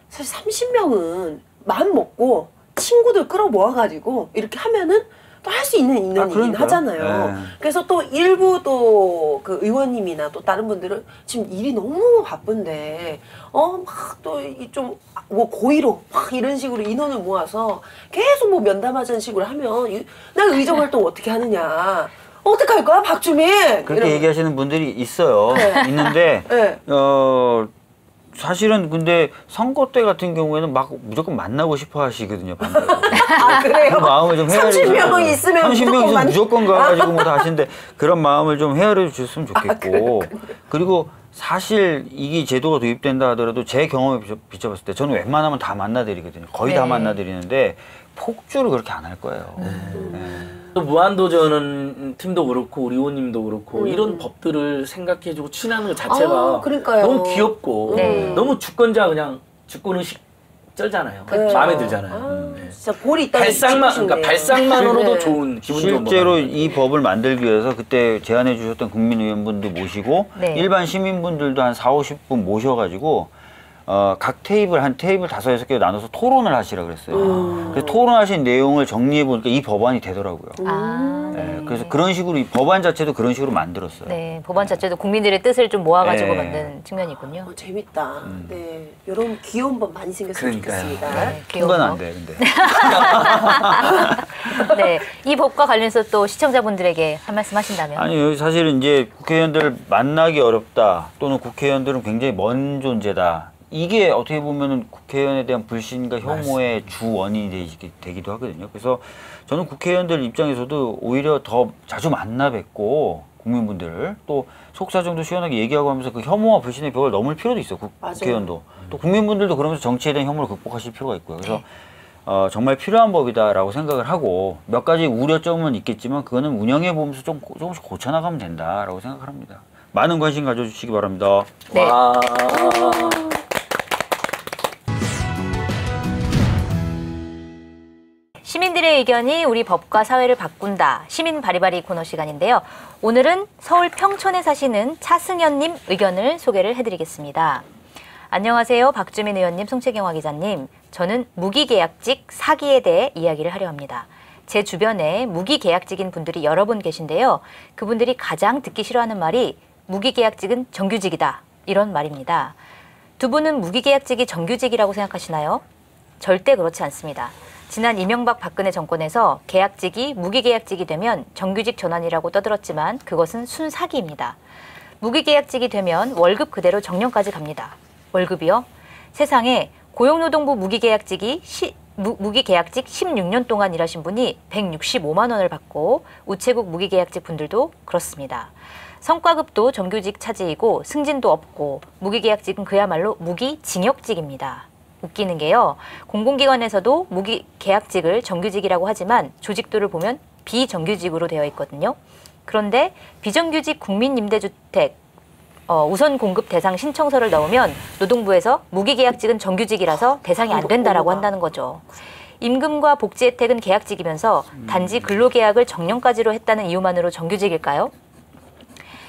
사실 30명은 마음 먹고 친구들 끌어 모아가지고 이렇게 하면은 또 할 수 있는 인원이긴 그러니까요. 하잖아요. 네. 그래서 또 일부 또 그 의원님이나 또 다른 분들은 지금 일이 너무 바쁜데 막 또 좀 뭐 고의로 막 이런 식으로 인원을 모아서 계속 뭐 면담하자는 식으로 하면 나 의정 활동 어떻게 하느냐. 어떻게 할 거야, 박주민? 그렇게 이러면. 얘기하시는 분들이 있어요. 네. 있는데 네. 사실은 근데 선거 때 같은 경우에는 막 무조건 만나고 싶어 하시거든요. 반대로. 그래요? 그 마음을 좀 헤아려 30명 있으면 30명 있으면 무조건 무조건 가가지고 뭐 다 하시는데 그런 마음을 좀 헤아려 주셨으면 좋겠고 그리고 사실 이게 제도가 도입된다 하더라도 제 경험에 비춰봤을 때 저는 웬만하면 다 만나드리거든요. 거의 다 네. 만나드리는데 폭주를 그렇게 안 할 거예요. 또 무한도전은 팀도 그렇고 우리 의원님도 그렇고 이런 법들을 생각해주고 추진하는 것 자체가 그러니까요. 너무 귀엽고 네. 너무 주권자 그냥 주권의식 쩔잖아요. 그렇죠. 마음에 들잖아요. 네. 진짜 볼이 있다는 그러니까 발상만으로도 네. 좋은 기분 좋은 실제로 법 이 법을 만들기 위해서 그때 제안해 주셨던 국민의원분도 모시고 네. 일반 시민분들도 한 40-50분 모셔가지고 각 테이블 한 테이블 5-6개 나눠서 토론을 하시라 그랬어요. 그래서 토론하신 내용을 정리해 보니까 이 법안이 되더라고요. 네, 그래서 그런 식으로 이 법안 자체도 그런 식으로 만들었어요. 네, 법안 자체도 국민들의 뜻을 좀 모아가지고 네. 만든 측면이 있군요. 재밌다. 네, 이런 귀여운 법 많이 생겼으면 그러니까요. 좋겠습니다. 네, 그건 안 법. 돼, 근데. 네, 이 법과 관련해서 또 시청자분들에게 한 말씀 하신다면? 아니요, 사실은 이제 국회의원들을 만나기 어렵다, 또는 국회의원들은 굉장히 먼 존재다. 이게 어떻게 보면은 국회의원에 대한 불신과 혐오의 주 원인이 되기도 하거든요. 그래서 저는 국회의원들 입장에서도 오히려 더 자주 만나 뵙고 국민분들을 또 속사정도 시원하게 얘기하고 하면서 그 혐오와 불신의 벽을 넘을 필요도 있어요. 국회의원도. 또 국민분들도 그러면서 정치에 대한 혐오를 극복하실 필요가 있고요. 그래서 정말 필요한 법이다라고 생각을 하고 몇 가지 우려점은 있겠지만 그거는 운영해 보면서 조금씩 고쳐나가면 된다라고 생각을 합니다. 많은 관심 가져주시기 바랍니다. 네. 와. 시민들의 의견이 우리 법과 사회를 바꾼다. 시민 바리바리 코너 시간인데요. 오늘은 서울 평촌에 사시는 차승현님 의견을 소개를 해드리겠습니다. 안녕하세요. 박주민 의원님, 송채경화 기자님. 저는 무기계약직 사기에 대해 이야기를 하려 합니다. 제 주변에 무기계약직인 분들이 여러 분 계신데요. 그분들이 가장 듣기 싫어하는 말이 무기계약직은 정규직이다. 이런 말입니다. 두 분은 무기계약직이 정규직이라고 생각하시나요? 절대 그렇지 않습니다. 지난 이명박 박근혜 정권에서 계약직이 무기계약직이 되면 정규직 전환이라고 떠들었지만 그것은 순사기입니다. 무기계약직이 되면 월급 그대로 정년까지 갑니다. 월급이요? 세상에 고용노동부 무기계약직 16년 동안 일하신 분이 165만 원을 받고 우체국 무기계약직 분들도 그렇습니다. 성과급도 정규직 차지이고 승진도 없고 무기계약직은 그야말로 무기징역직입니다. 웃기는 게요. 공공기관에서도 무기계약직을 정규직이라고 하지만 조직도를 보면 비정규직으로 되어 있거든요. 그런데 비정규직 국민임대주택 우선 공급 대상 신청서를 넣으면 노동부에서 무기계약직은 정규직이라서 대상이 안 된다라고 한다는 거죠. 임금과 복지 혜택은 계약직이면서 단지 근로계약을 정년까지로 했다는 이유만으로 정규직일까요?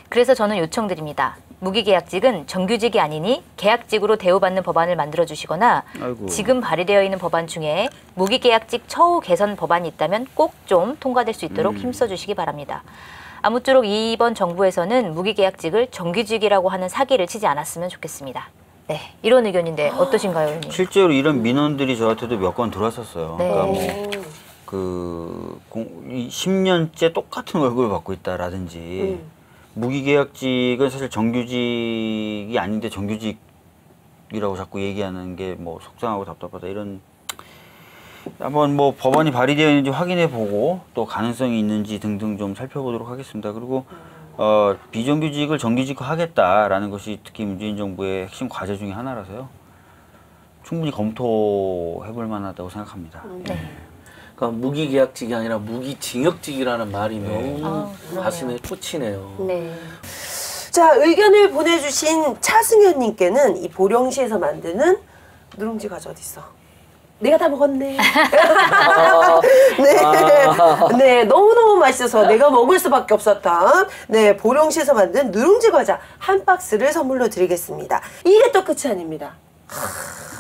그래서 저는 요청드립니다. 무기계약직은 정규직이 아니니 계약직으로 대우받는 법안을 만들어주시거나 아이고. 지금 발의되어 있는 법안 중에 무기계약직 처우 개선 법안이 있다면 꼭 좀 통과될 수 있도록 힘써주시기 바랍니다. 아무쪼록 이번 정부에서는 무기계약직을 정규직이라고 하는 사기를 치지 않았으면 좋겠습니다. 네, 이런 의견인데 어떠신가요, 의원님? 실제로 이런 민원들이 저한테도 몇 건 들어왔었어요. 네. 그러니까 뭐 10년째 똑같은 월급을 받고 있다라든지 무기계약직은 사실 정규직이 아닌데 정규직이라고 자꾸 얘기하는 게 뭐 속상하고 답답하다 이런. 한번 뭐 법안이 발의되어 있는지 확인해 보고 또 가능성이 있는지 등등 좀 살펴보도록 하겠습니다. 그리고 비정규직을 정규직화 하겠다라는 것이 특히 문재인 정부의 핵심 과제 중에 하나라서요. 충분히 검토해 볼 만하다고 생각합니다. 네. 그러니까 무기계약직이 아니라 무기징역직이라는 말이 너무 그러네요. 가슴에 꽂히네요. 네. 자, 의견을 보내주신 차승현님께는 이 보령시에서 만드는 누룽지 과자 어딨어? 내가 다 먹었네. 네, 너무너무 맛있어서 내가 먹을 수밖에 없었던 보령시에서 만든 누룽지 과자 한 박스를 선물로 드리겠습니다. 이게 또 끝이 아닙니다.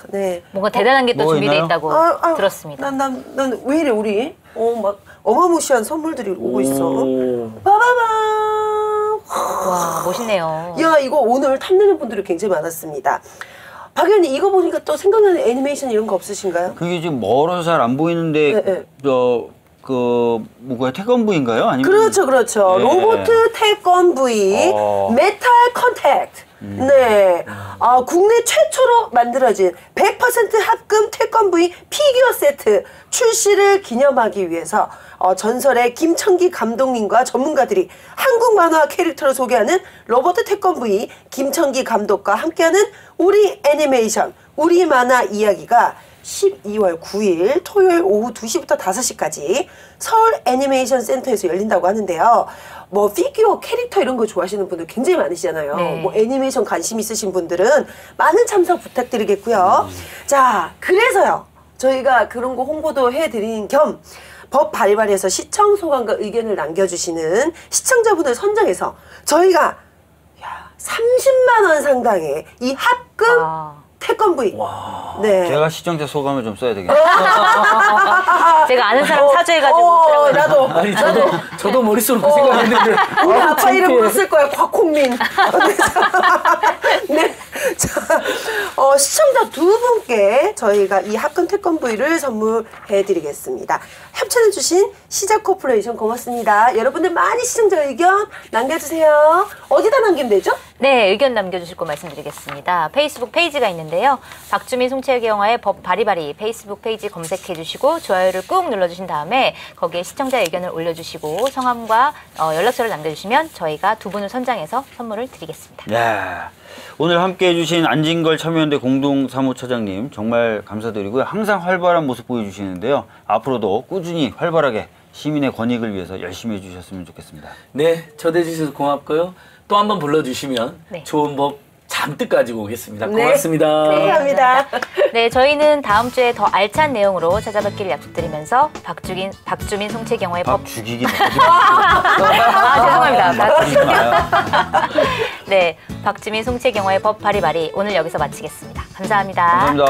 네. 뭔가 대단한 게 또 뭐 준비되어 있나요? 있다고 들었습니다. 난 왜 이래 우리? 막 어마무시한 선물들이 오고 있어. 오. 빠바밤. 와, 멋있네요. 야, 이거 오늘 탐내는 분들이 굉장히 많았습니다. 박 의원님 이거 보니까 또 생각나는 애니메이션 이런 거 없으신가요? 그게 지금 멀어서 잘 안 보이는데 네. 뭐가 태권부인가요? 아니면 그렇죠. 네. 로봇 태권브이 메탈 컨택트. 네. 국내 최초로 만들어진 100% 합금 태권브이 피규어 세트 출시를 기념하기 위해서 전설의 김청기 감독님과 전문가들이 한국 만화 캐릭터를 소개하는 로봇 태권브이 김청기 감독과 함께하는 우리 애니메이션, 우리 만화 이야기가 12월 9일 토요일 오후 2시부터 5시까지 서울 애니메이션 센터에서 열린다고 하는데요. 뭐 피규어 캐릭터 이런 거 좋아하시는 분들 굉장히 많으시잖아요. 네. 뭐 애니메이션 관심 있으신 분들은 많은 참석 부탁드리겠고요. 자, 그래서요. 저희가 그런 거 홍보도 해드린 겸 법 발의반에서 시청 소감과 의견을 남겨주시는 시청자분을 선정해서 저희가 30만 원 상당의 이 합금 태권브이. 네. 제가 시청자 소감을 좀 써야 되겠네요. 제가 아는 사람 사주해가지고 쓰라고 나도. 아니 저도 머릿속으로 그 생각했는데 우리 아빠 창피해. 이름 물었을 거야. 곽홍민. 네. 자, 시청자 두 분께 저희가 이 합금 태권브이를 선물해드리겠습니다. 협찬해주신 시작 코퍼레이션 고맙습니다. 여러분들 많이 시청자 의견 남겨주세요. 어디다 남기면 되죠? 네, 의견 남겨주실 거 말씀드리겠습니다. 페이스북 페이지가 있는데요. 박주민 송채경화의 법 바리바리 페이스북 페이지 검색해 주시고 좋아요를 꾹 눌러주신 다음에 거기에 시청자 의견을 올려주시고 성함과 연락처를 남겨주시면 저희가 두 분을 선정해서 선물을 드리겠습니다. 네. 오늘 함께 해주신 안진걸 참여연대 공동사무처장님 정말 감사드리고요. 항상 활발한 모습 보여주시는데요. 앞으로도 꾸준히 활발하게 시민의 권익을 위해서 열심히 해주셨으면 좋겠습니다. 네, 초대해 주셔서 고맙고요. 또 한 번 불러주시면 네. 좋은 법 잔뜩 가지고 오겠습니다. 네. 고맙습니다. 감사합니다. 네, 저희는 다음 주에 더 알찬 내용으로 찾아뵙기를 약속드리면서 박주민 송채경화의 법. 밥 죽이기 먹지 죄송합니다. 죽이지 마요. 네, 박주민 송채경화의 법 바리바리 오늘 여기서 마치겠습니다. 감사합니다. 감사합니다.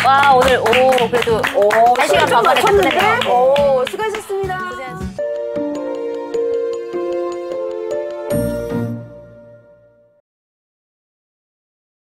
와, 오늘 그래도 1시간 반 만에 끝냈네요. 시간